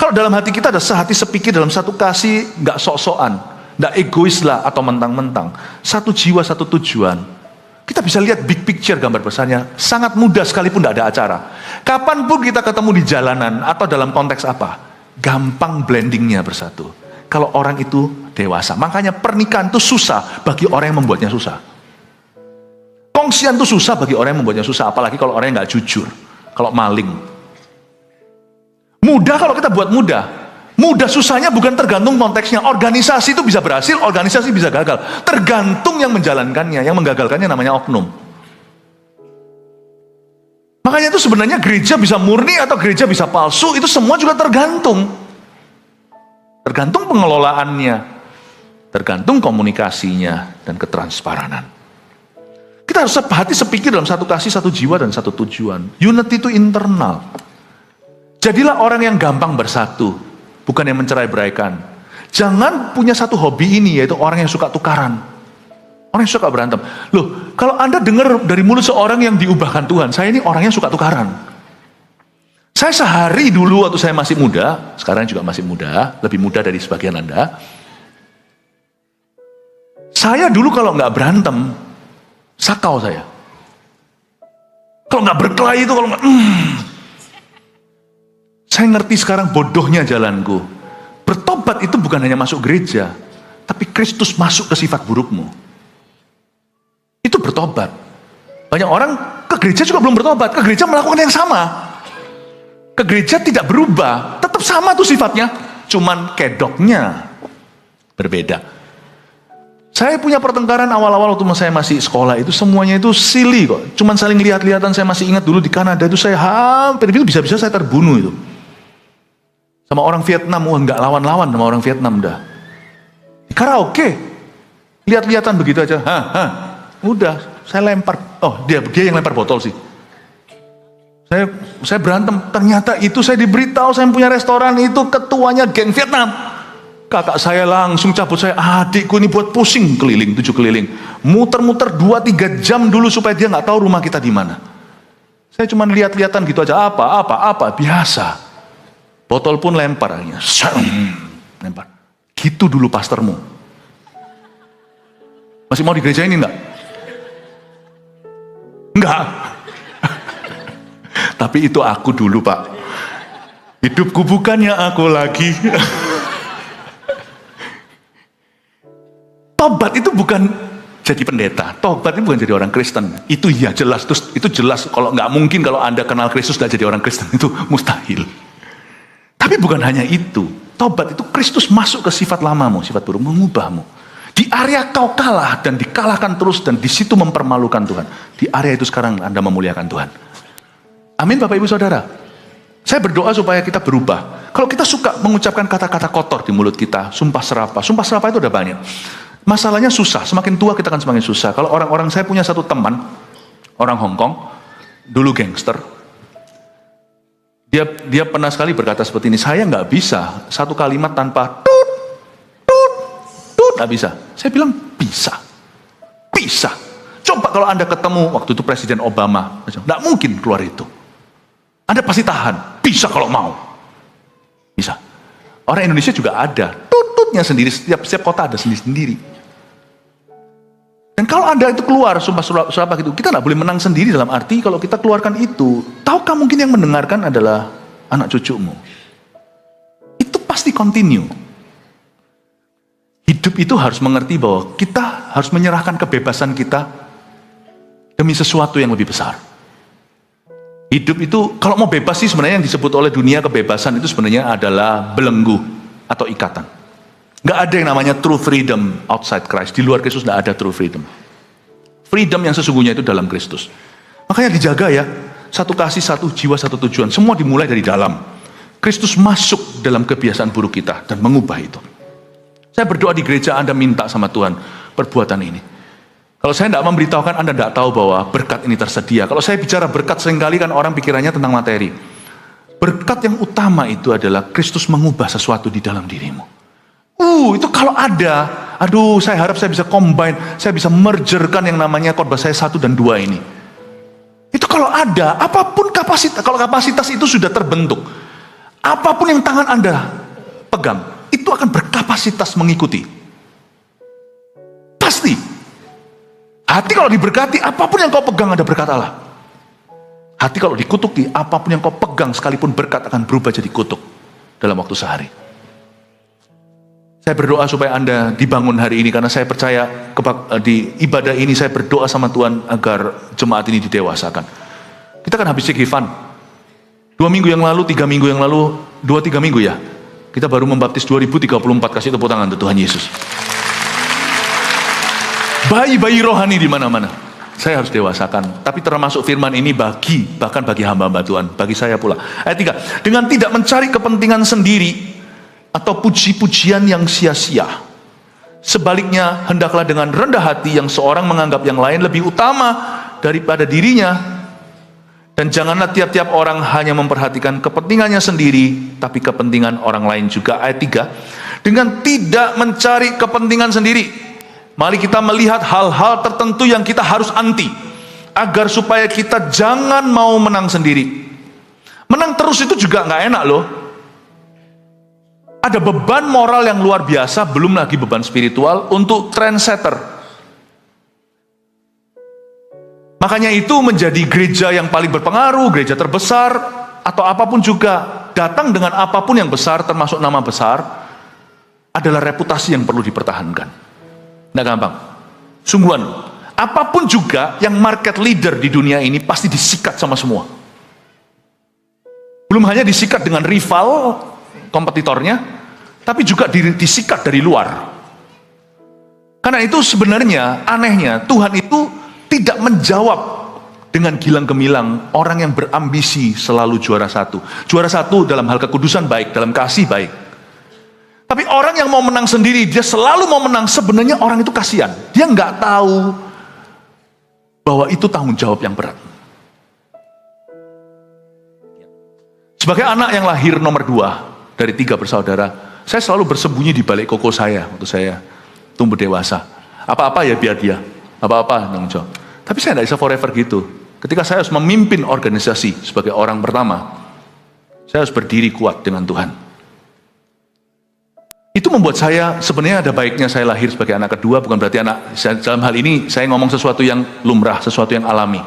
A: Kalau dalam hati kita ada sehati sepikir dalam satu kasih, gak sok-sokan, gak egois lah atau mentang-mentang. Satu jiwa, satu tujuan. Kita bisa lihat big picture, gambar besarnya. Sangat mudah sekalipun gak ada acara. Kapanpun kita ketemu di jalanan atau dalam konteks apa, gampang blendingnya bersatu. Kalau orang itu dewasa. Makanya pernikahan itu susah bagi orang yang membuatnya susah. Kongsian itu susah bagi orang yang membuatnya susah. Apalagi kalau orang yang gak jujur. Kalau maling. Mudah kalau kita buat mudah. Mudah susahnya bukan tergantung konteksnya. Organisasi itu bisa berhasil, organisasi bisa gagal. Tergantung yang menjalankannya. Yang menggagalkannya namanya oknum. Makanya itu sebenarnya gereja bisa murni atau gereja bisa palsu. Itu semua juga tergantung. Tergantung pengelolaannya, tergantung komunikasinya, dan ketransparanan. Kita harus hati sepikir dalam satu kasih, satu jiwa, dan satu tujuan. Unity itu internal. Jadilah orang yang gampang bersatu, bukan yang mencerai-beraikan. Jangan punya satu hobi ini, yaitu orang yang suka tukaran. Orang yang suka berantem. Loh, kalau Anda dengar dari mulut seorang yang diubahkan Tuhan, saya ini orang yang suka tukaran. Saya sehari dulu waktu saya masih muda, sekarang juga masih muda, lebih muda dari sebagian Anda. Saya dulu kalau nggak berantem, sakau saya. Kalau nggak berkelahi itu, kalau nggak, saya ngerti sekarang bodohnya jalanku. Bertobat itu bukan hanya masuk gereja, tapi Kristus masuk ke sifat burukmu. Itu bertobat. Banyak orang ke gereja juga belum bertobat, ke gereja melakukan yang sama. Ke gereja tidak berubah, tetap sama tuh sifatnya, cuman kedoknya berbeda. Saya punya pertengkaran awal-awal waktu saya masih sekolah itu semuanya itu silly kok, cuman saling lihat-lihatan. Saya masih ingat dulu di Kanada itu saya hampir itu bisa-bisa saya terbunuh itu. Sama orang Vietnam, nggak lawan-lawan sama orang Vietnam dah. Di karaoke, lihat-lihatan begitu aja, udah saya lempar, dia yang lempar botol sih. Saya berantem, ternyata itu saya diberitahu saya punya restoran itu ketuanya geng Vietnam. Kakak saya langsung cabut saya, adikku ini buat pusing keliling, 7 keliling. Muter-muter 2-3 jam dulu supaya dia nggak tahu rumah kita di mana. Saya cuma lihat-lihatan gitu aja, apa, biasa. Botol pun lempar akhirnya. Lempar. Gitu dulu pastormu. Masih mau di gereja ini enggak? Enggak. Tapi itu aku dulu, Pak. Hidupku bukannya aku lagi. Tobat itu bukan jadi pendeta. Tobat itu bukan jadi orang Kristen. Itu ya jelas. Terus itu jelas. Kalau nggak mungkin kalau Anda kenal Kristus nggak jadi orang Kristen, itu mustahil. Tapi bukan hanya itu. Tobat itu Kristus masuk ke sifat lamamu, sifat buruk, mengubahmu. Di area kau kalah dan dikalahkan terus dan di situ mempermalukan Tuhan. Di area itu sekarang Anda memuliakan Tuhan. Amin Bapak Ibu Saudara. Saya berdoa supaya kita berubah. Kalau kita suka mengucapkan kata-kata kotor di mulut kita, sumpah serapah itu udah banyak. Masalahnya susah, semakin tua kita akan semakin susah. Kalau orang-orang, saya punya satu teman, orang Hong Kong, dulu gangster. Dia pernah sekali berkata seperti ini, saya nggak bisa satu kalimat tanpa tut, nggak bisa. Saya bilang bisa. Coba kalau Anda ketemu waktu itu Presiden Obama, nggak mungkin keluar itu. Anda pasti tahan, bisa kalau mau. Bisa. Orang Indonesia juga ada, tututnya sendiri, setiap kota ada sendiri-sendiri. Dan kalau Anda itu keluar sumpah serapah gitu, kita nggak boleh menang sendiri dalam arti kalau kita keluarkan itu, tahukah mungkin yang mendengarkan adalah anak cucumu. Itu pasti continue. Hidup itu harus mengerti bahwa kita harus menyerahkan kebebasan kita demi sesuatu yang lebih besar. Hidup itu, kalau mau bebas sih sebenarnya yang disebut oleh dunia kebebasan itu sebenarnya adalah belenggu atau ikatan. Nggak ada yang namanya true freedom outside Christ. Di luar Kristus nggak ada true freedom. Freedom yang sesungguhnya itu dalam Kristus. Makanya dijaga ya, satu kasih, satu jiwa, satu tujuan. Semua dimulai dari dalam. Kristus masuk dalam kebiasaan buruk kita dan mengubah itu. Saya berdoa di gereja, Anda minta sama Tuhan perbuatan ini. Kalau saya tidak memberitahukan, Anda tidak tahu bahwa berkat ini tersedia. Kalau saya bicara berkat, seringkali kan orang pikirannya tentang materi. Berkat yang utama itu adalah Kristus mengubah sesuatu di dalam dirimu. Itu kalau ada, saya harap saya bisa combine, saya bisa mergerkan yang namanya khotbah saya 1 dan 2 ini. Itu kalau ada, apapun kapasitas, kalau kapasitas itu sudah terbentuk, apapun yang tangan Anda pegang, itu akan berkapasitas mengikuti. Pasti. Hati kalau diberkati, apapun yang kau pegang ada berkat Allah. Hati kalau dikutuki, apapun yang kau pegang sekalipun berkat akan berubah jadi kutuk dalam waktu sehari. Saya berdoa supaya Anda dibangun hari ini, karena saya percaya di ibadah ini saya berdoa sama Tuhan agar jemaat ini didewasakan. Kita kan habis Givan 2 minggu yang lalu, 3 minggu yang lalu, 2-3 minggu ya, kita baru membaptis 2034. Kasih tepuk tangan untuk Tuhan Yesus. Bayi-bayi rohani di mana-mana. Saya harus dewasakan. Tapi termasuk firman ini bahkan bagi hamba-hamba Tuhan, bagi saya pula. Ayat 3, dengan tidak mencari kepentingan sendiri atau puji-pujian yang sia-sia. Sebaliknya, hendaklah dengan rendah hati yang seorang menganggap yang lain lebih utama daripada dirinya. Dan janganlah tiap-tiap orang hanya memperhatikan kepentingannya sendiri, tapi kepentingan orang lain juga. Ayat 3, dengan tidak mencari kepentingan sendiri, mari kita melihat hal-hal tertentu yang kita harus anti, agar supaya kita jangan mau menang sendiri. Menang terus itu juga nggak enak loh. Ada beban moral yang luar biasa, belum lagi beban spiritual untuk trendsetter. Makanya itu menjadi gereja yang paling berpengaruh, gereja terbesar, atau apapun juga, datang dengan apapun yang besar, termasuk nama besar, adalah reputasi yang perlu dipertahankan. Nggak gampang. Sungguhan, apapun juga yang market leader di dunia ini pasti disikat sama semua. Belum hanya disikat dengan rival, kompetitornya, tapi juga disikat dari luar. Karena itu sebenarnya anehnya Tuhan itu tidak menjawab dengan gilang gemilang orang yang berambisi selalu juara satu. Juara satu dalam hal kekudusan baik, dalam kasih baik. Tapi orang yang mau menang sendiri, dia selalu mau menang, sebenarnya orang itu kasihan. Dia nggak tahu bahwa itu tanggung jawab yang berat. Sebagai anak yang lahir nomor 2 dari 3 bersaudara, saya selalu bersembunyi di balik koko saya waktu saya tumbuh dewasa. Apa-apa ya biar dia, apa-apa tanggung jawab. Tapi saya tidak bisa forever gitu. Ketika saya harus memimpin organisasi sebagai orang pertama, saya harus berdiri kuat dengan Tuhan. Itu membuat saya, sebenarnya ada baiknya saya lahir sebagai anak kedua, bukan berarti dalam hal ini saya ngomong sesuatu yang lumrah, sesuatu yang alami.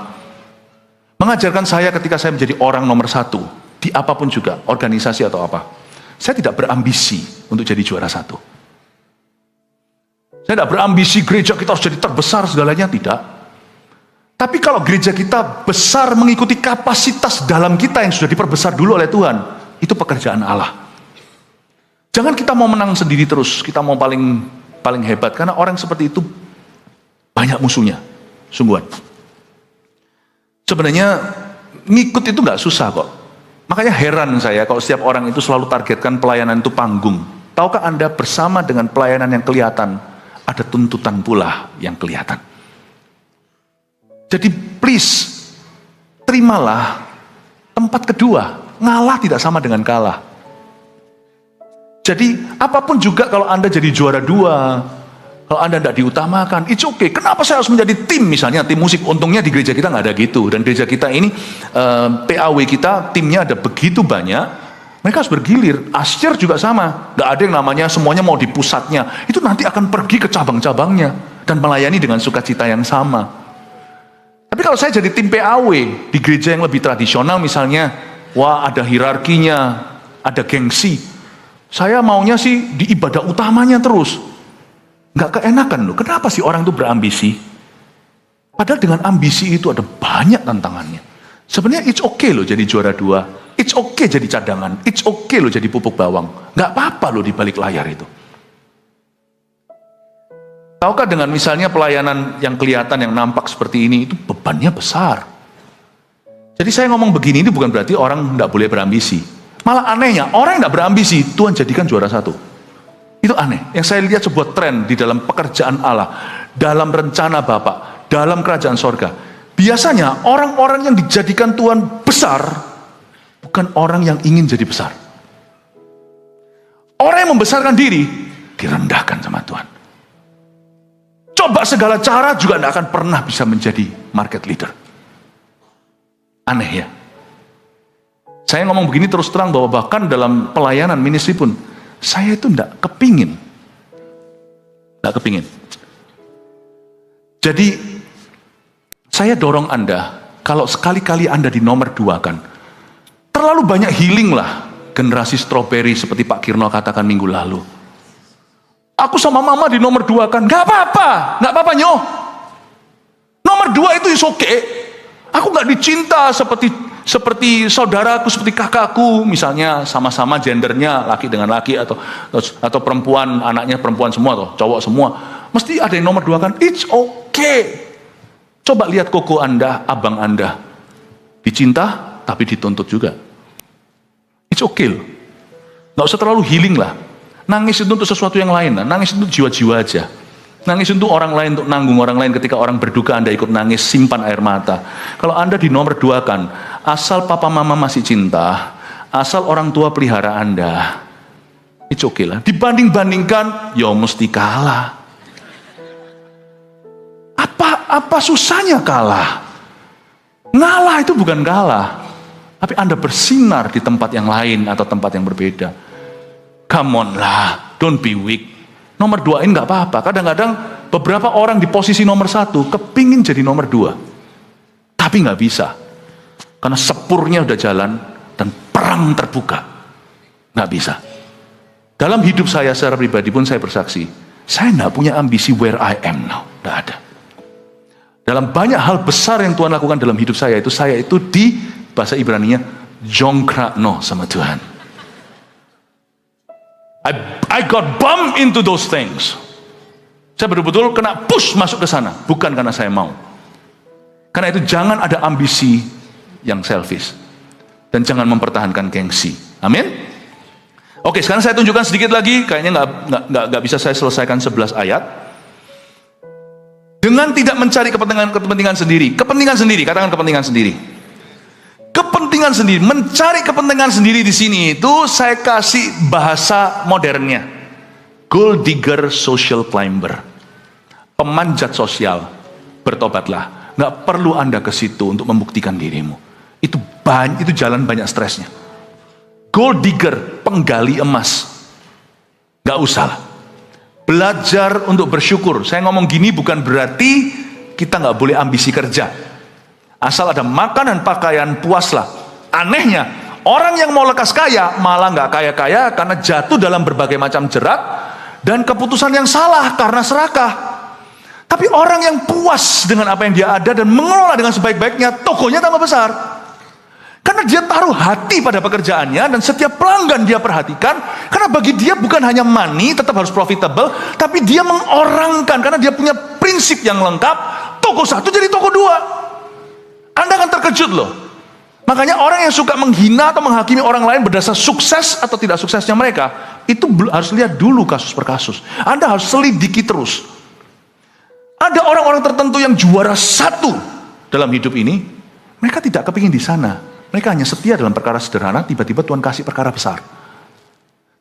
A: Mengajarkan saya ketika saya menjadi orang nomor 1, di apapun juga, organisasi atau apa. Saya tidak berambisi untuk jadi juara 1. Saya tidak berambisi gereja kita harus jadi terbesar segalanya, tidak. Tapi kalau gereja kita besar mengikuti kapasitas dalam kita yang sudah diperbesar dulu oleh Tuhan, itu pekerjaan Allah. Jangan kita mau menang sendiri terus, kita mau paling hebat, karena orang seperti itu banyak musuhnya, sungguhan. Sebenarnya ngikut itu nggak susah kok. Makanya heran saya kalau setiap orang itu selalu targetkan pelayanan itu panggung. Tahukah Anda bersama dengan pelayanan yang kelihatan, ada tuntutan pula yang kelihatan. Jadi please, terimalah tempat kedua. Ngalah tidak sama dengan kalah. Jadi apapun juga kalau Anda jadi juara 2, kalau Anda tidak diutamakan, it's okay. Kenapa saya harus menjadi tim misalnya, tim musik? Untungnya di gereja kita nggak ada gitu. Dan gereja kita ini, PAW kita, timnya ada begitu banyak. Mereka harus bergilir. Asyir juga sama. Nggak ada yang namanya semuanya mau di pusatnya. Itu nanti akan pergi ke cabang-cabangnya. Dan melayani dengan sukacita yang sama. Tapi kalau saya jadi tim PAW, di gereja yang lebih tradisional misalnya, wah ada hierarkinya, ada gengsi. Saya maunya sih di ibadah utamanya terus. Nggak keenakan loh. Kenapa sih orang itu berambisi? Padahal dengan ambisi itu ada banyak tantangannya. Sebenarnya it's okay loh jadi juara 2. It's okay jadi cadangan. It's okay loh jadi pupuk bawang. Nggak apa-apa loh di balik layar itu. Tahukah dengan misalnya pelayanan yang kelihatan, yang nampak seperti ini, itu bebannya besar. Jadi saya ngomong begini ini bukan berarti orang nggak boleh berambisi. Malah anehnya, orang yang nggak berambisi, Tuhan jadikan juara 1. Itu aneh. Yang saya lihat sebuah tren di dalam pekerjaan Allah, dalam rencana Bapa, dalam kerajaan sorga. Biasanya orang-orang yang dijadikan Tuhan besar, bukan orang yang ingin jadi besar. Orang yang membesarkan diri, direndahkan sama Tuhan. Coba segala cara juga tidak akan pernah bisa menjadi market leader. Aneh ya. Saya ngomong begini terus terang bahwa bahkan dalam pelayanan ministry pun, saya itu tidak kepingin. Tidak kepingin. Jadi, saya dorong Anda, kalau sekali-kali Anda di nomor 2 kan, terlalu banyak healing lah, generasi strawberry seperti Pak Kirno katakan minggu lalu. Aku sama mama di nomor 2 kan, gak apa-apa nyoh. Nomor 2 itu is okay. Aku gak dicinta seperti saudaraku, seperti kakakku, misalnya sama-sama gendernya laki dengan laki atau perempuan, anaknya perempuan semua atau cowok semua. Mesti ada yang nomor 2 kan, it's okay. Coba lihat koko Anda, abang Anda, dicinta tapi dituntut juga. It's okay loh. Nggak usah terlalu healing lah. Nangis itu untuk sesuatu yang lain lah. Nangis itu jiwa-jiwa aja. Nangis untuk orang lain, untuk nanggung orang lain. Ketika orang berduka Anda ikut nangis, simpan air mata. Kalau Anda di nomor 2 kan, asal papa mama masih cinta, asal orang tua pelihara Anda, it's okay lah. Dibanding-bandingkan, ya mesti kalah. Apa susahnya kalah? Ngalah itu bukan kalah. Tapi Anda bersinar di tempat yang lain atau tempat yang berbeda. Come on lah, don't be weak. Nomor 2 ini nggak apa-apa. Kadang-kadang beberapa orang di posisi nomor 1 kepingin jadi nomor 2, tapi nggak bisa karena sepurnya udah jalan dan perang terbuka. Nggak bisa. Dalam hidup saya secara pribadi pun saya bersaksi, saya nggak punya ambisi where I am now. Nggak ada. Dalam banyak hal besar yang Tuhan lakukan dalam hidup saya itu di bahasa Ibraninya jongkrakno sama Tuhan. I got bumped into those things. Saya betul-betul kena push masuk ke sana, bukan karena saya mau. Karena itu jangan ada ambisi yang selfish dan jangan mempertahankan gengsi. Amin. Oke, sekarang saya tunjukkan sedikit lagi. Kayaknya nggak bisa saya selesaikan 11 ayat. Dengan tidak mencari kepentingan sendiri, katakan kepentingan sendiri. Kepentingan sendiri, mencari kepentingan sendiri di sini itu saya kasih bahasa modernnya. Gold digger, social climber. Pemanjat sosial, bertobatlah. Nggak perlu Anda ke situ untuk membuktikan dirimu. Itu jalan banyak stresnya. Gold digger, penggali emas. Nggak usah lah. Belajar untuk bersyukur. Saya ngomong gini bukan berarti kita nggak boleh ambisi kerja. Asal ada makan dan pakaian, puaslah. Anehnya, orang yang mau lekas kaya malah nggak kaya-kaya karena jatuh dalam berbagai macam jerat dan keputusan yang salah karena serakah. Tapi orang yang puas dengan apa yang dia ada dan mengelola dengan sebaik-baiknya, tokonya tambah besar. Karena dia taruh hati pada pekerjaannya dan setiap pelanggan dia perhatikan. Karena bagi dia bukan hanya money, tetap harus profitable, tapi dia mengorangkan karena dia punya prinsip yang lengkap. Toko 1 jadi toko 2. Anda akan terkejut loh. Makanya orang yang suka menghina atau menghakimi orang lain berdasar sukses atau tidak suksesnya mereka, itu harus lihat dulu kasus per kasus. Anda harus selidiki terus. Ada orang-orang tertentu yang juara satu dalam hidup ini, mereka tidak kepingin di sana. Mereka hanya setia dalam perkara sederhana, tiba-tiba Tuhan kasih perkara besar.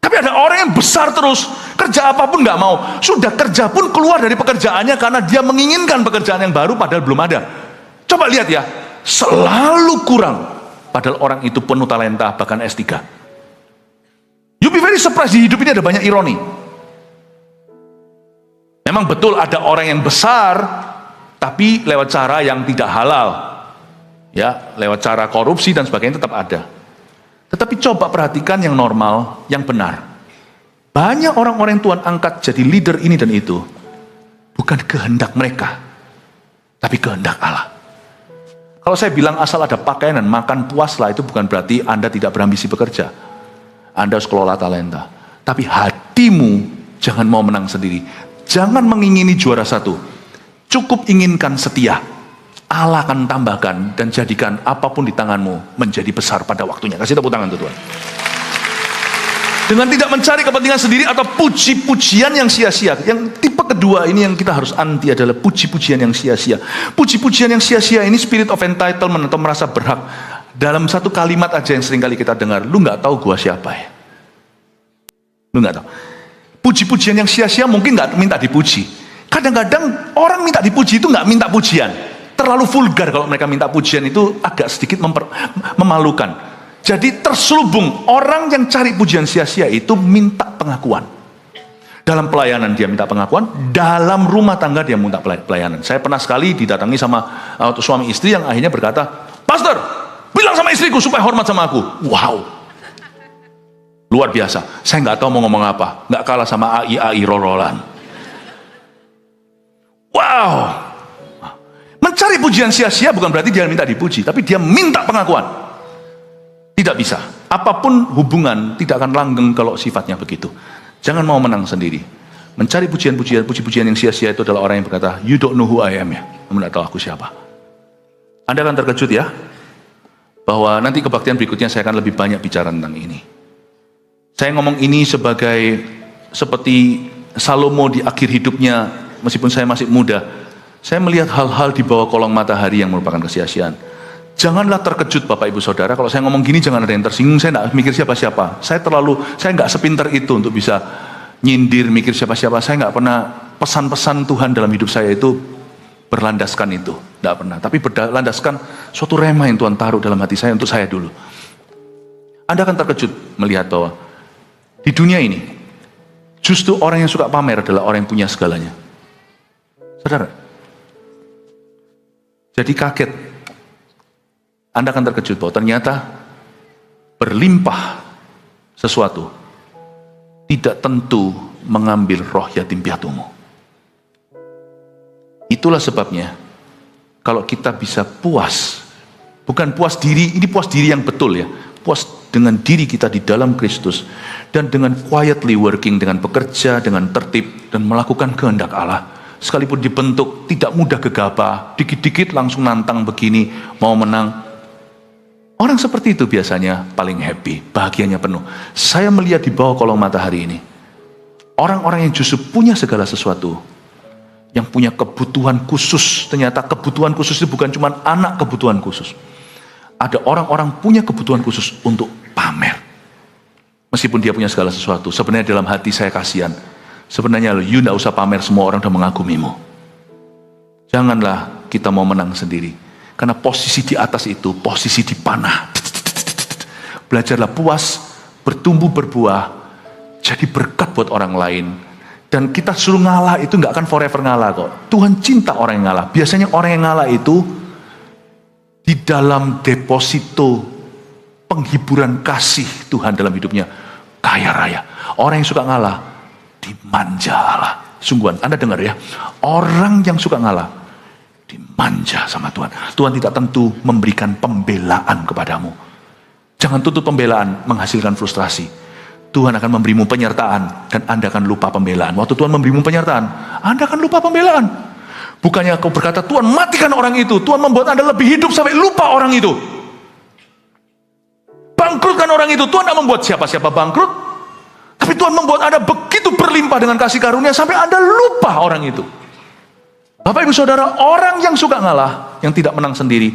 A: Tapi ada orang yang besar terus, kerja apapun nggak mau. Sudah kerja pun keluar dari pekerjaannya karena dia menginginkan pekerjaan yang baru padahal belum ada. Coba lihat ya, selalu kurang. Padahal orang itu penuh talenta, bahkan S3. You be very surprised, di hidup ini ada banyak ironi. Memang betul ada orang yang besar, tapi lewat cara yang tidak halal. Ya, lewat cara korupsi dan sebagainya tetap ada. Tetapi coba perhatikan yang normal, yang benar. Banyak orang-orang yang Tuhan angkat jadi leader ini dan itu, bukan kehendak mereka, tapi kehendak Allah. Kalau saya bilang asal ada pakaian dan makan puaslah, itu bukan berarti Anda tidak berambisi bekerja. Anda harus kelola talenta. Tapi hatimu jangan mau menang sendiri. Jangan mengingini juara satu. Cukup inginkan setia. Allah akan tambahkan dan jadikan apapun di tanganmu menjadi besar pada waktunya. Kasih tepuk tangan tuh Tuhan. Dengan tidak mencari kepentingan sendiri atau puji-pujian yang sia-sia. Yang tipe kedua ini yang kita harus anti adalah puji-pujian yang sia-sia. Puji-pujian yang sia-sia ini spirit of entitlement atau merasa berhak. Dalam satu kalimat aja yang sering kali kita dengar, lu gak tahu gua siapa ya. Lu gak tahu. Puji-pujian yang sia-sia mungkin gak minta dipuji. Kadang-kadang orang minta dipuji itu gak minta pujian. Terlalu vulgar kalau mereka minta pujian, itu agak sedikit memalukan. Jadi terselubung, orang yang cari pujian sia-sia itu minta pengakuan. Dalam pelayanan dia minta pengakuan, dalam rumah tangga dia minta pelayanan. Saya pernah sekali didatangi sama suami istri yang akhirnya berkata, "Pastor, bilang sama istriku supaya hormat sama aku." Wow, luar biasa. Saya nggak tahu mau ngomong apa, nggak kalah sama AI rorolan. Wow, mencari pujian sia-sia bukan berarti dia minta dipuji, tapi dia minta pengakuan. Tidak bisa. Apapun hubungan tidak akan langgeng kalau sifatnya begitu. Jangan mau menang sendiri. Mencari puji-pujian yang sia-sia itu adalah orang yang berkata, "You don't know who I am," ya. Kamu tidak tahu aku siapa. Anda akan terkejut ya, bahwa nanti kebaktian berikutnya saya akan lebih banyak bicara tentang ini. Saya ngomong ini seperti Salomo di akhir hidupnya, meskipun saya masih muda, saya melihat hal-hal di bawah kolong matahari yang merupakan kesia-siaan. Janganlah terkejut Bapak Ibu Saudara, kalau saya ngomong gini jangan ada yang tersinggung, saya tidak mikir siapa-siapa. Saya nggak sepintar itu untuk bisa nyindir, mikir siapa-siapa. Saya nggak pernah, pesan-pesan Tuhan dalam hidup saya itu berlandaskan itu, tidak pernah. Tapi berlandaskan suatu rema yang Tuhan taruh dalam hati saya untuk saya dulu. Anda akan terkejut melihat bahwa di dunia ini, justru orang yang suka pamer adalah orang yang punya segalanya. Saudara, jadi kaget. Anda akan terkejut bahwa ternyata berlimpah sesuatu tidak tentu mengambil roh yatim piatumu. Itulah sebabnya kalau kita bisa puas, bukan puas diri, ini puas diri yang betul ya, puas dengan diri kita di dalam Kristus dan dengan quietly working, dengan bekerja, dengan tertib dan melakukan kehendak Allah. Sekalipun dibentuk tidak mudah gegabah, dikit-dikit langsung nantang begini, mau menang. Orang seperti itu biasanya paling happy, bahagianya penuh. Saya melihat di bawah kolong matahari ini, orang-orang yang justru punya segala sesuatu, yang punya kebutuhan khusus. Ternyata kebutuhan khusus itu bukan cuma anak kebutuhan khusus. Ada orang-orang punya kebutuhan khusus untuk pamer. Meskipun dia punya segala sesuatu, sebenarnya dalam hati saya kasihan. Sebenarnya you tidak usah pamer, semua orang sudah mengagumimu. Janganlah kita mau menang sendiri. Karena posisi di atas itu, posisi dipanah. Belajarlah puas, bertumbuh berbuah, jadi berkat buat orang lain. Dan kita suruh ngalah itu nggak akan forever ngalah kok. Tuhan cinta orang yang ngalah. Biasanya orang yang ngalah itu di dalam deposito penghiburan kasih Tuhan dalam hidupnya kaya raya. Orang yang suka ngalah dimanja Allah. Sungguhan, Anda dengar ya, orang yang suka ngalah dimanja sama Tuhan. Tuhan tidak tentu memberikan pembelaan kepadamu. Jangan tuntut pembelaan menghasilkan frustrasi. Tuhan akan memberimu penyertaan dan Anda akan lupa pembelaan. Waktu Tuhan memberimu penyertaan, Anda akan lupa pembelaan. Bukannya kau berkata, Tuhan matikan orang itu, Tuhan membuat Anda lebih hidup sampai lupa orang itu. membangkrutkan orang itu. Tuhan tidak membuat siapa-siapa bangkrut, tapi Tuhan membuat Anda begitu berlimpah dengan kasih karunia sampai Anda lupa orang itu. Bapak ibu saudara, orang yang suka ngalah, yang tidak menang sendiri,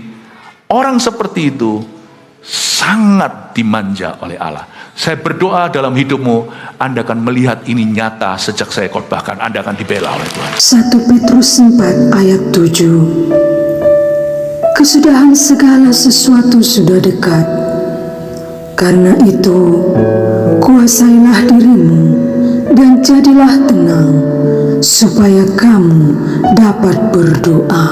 A: orang seperti itu sangat dimanja oleh Allah. Saya berdoa dalam hidupmu, Anda akan melihat ini nyata sejak saya khotbahkan. Anda akan dibela oleh Tuhan.
C: 1 Petrus 4 ayat 7. Kesudahan segala sesuatu sudah dekat. Karena itu, kuasailah dirimu dan jadilah tenang, supaya kamu dapat berdoa.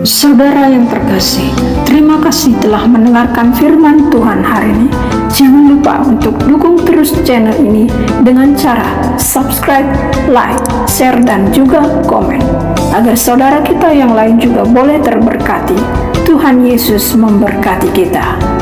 D: Saudara yang terkasih, terima kasih telah mendengarkan firman Tuhan hari ini. Jangan lupa untuk dukung terus channel ini dengan cara subscribe, like, share, dan juga komen, agar saudara kita yang lain juga boleh terberkati. Tuhan Yesus memberkati kita.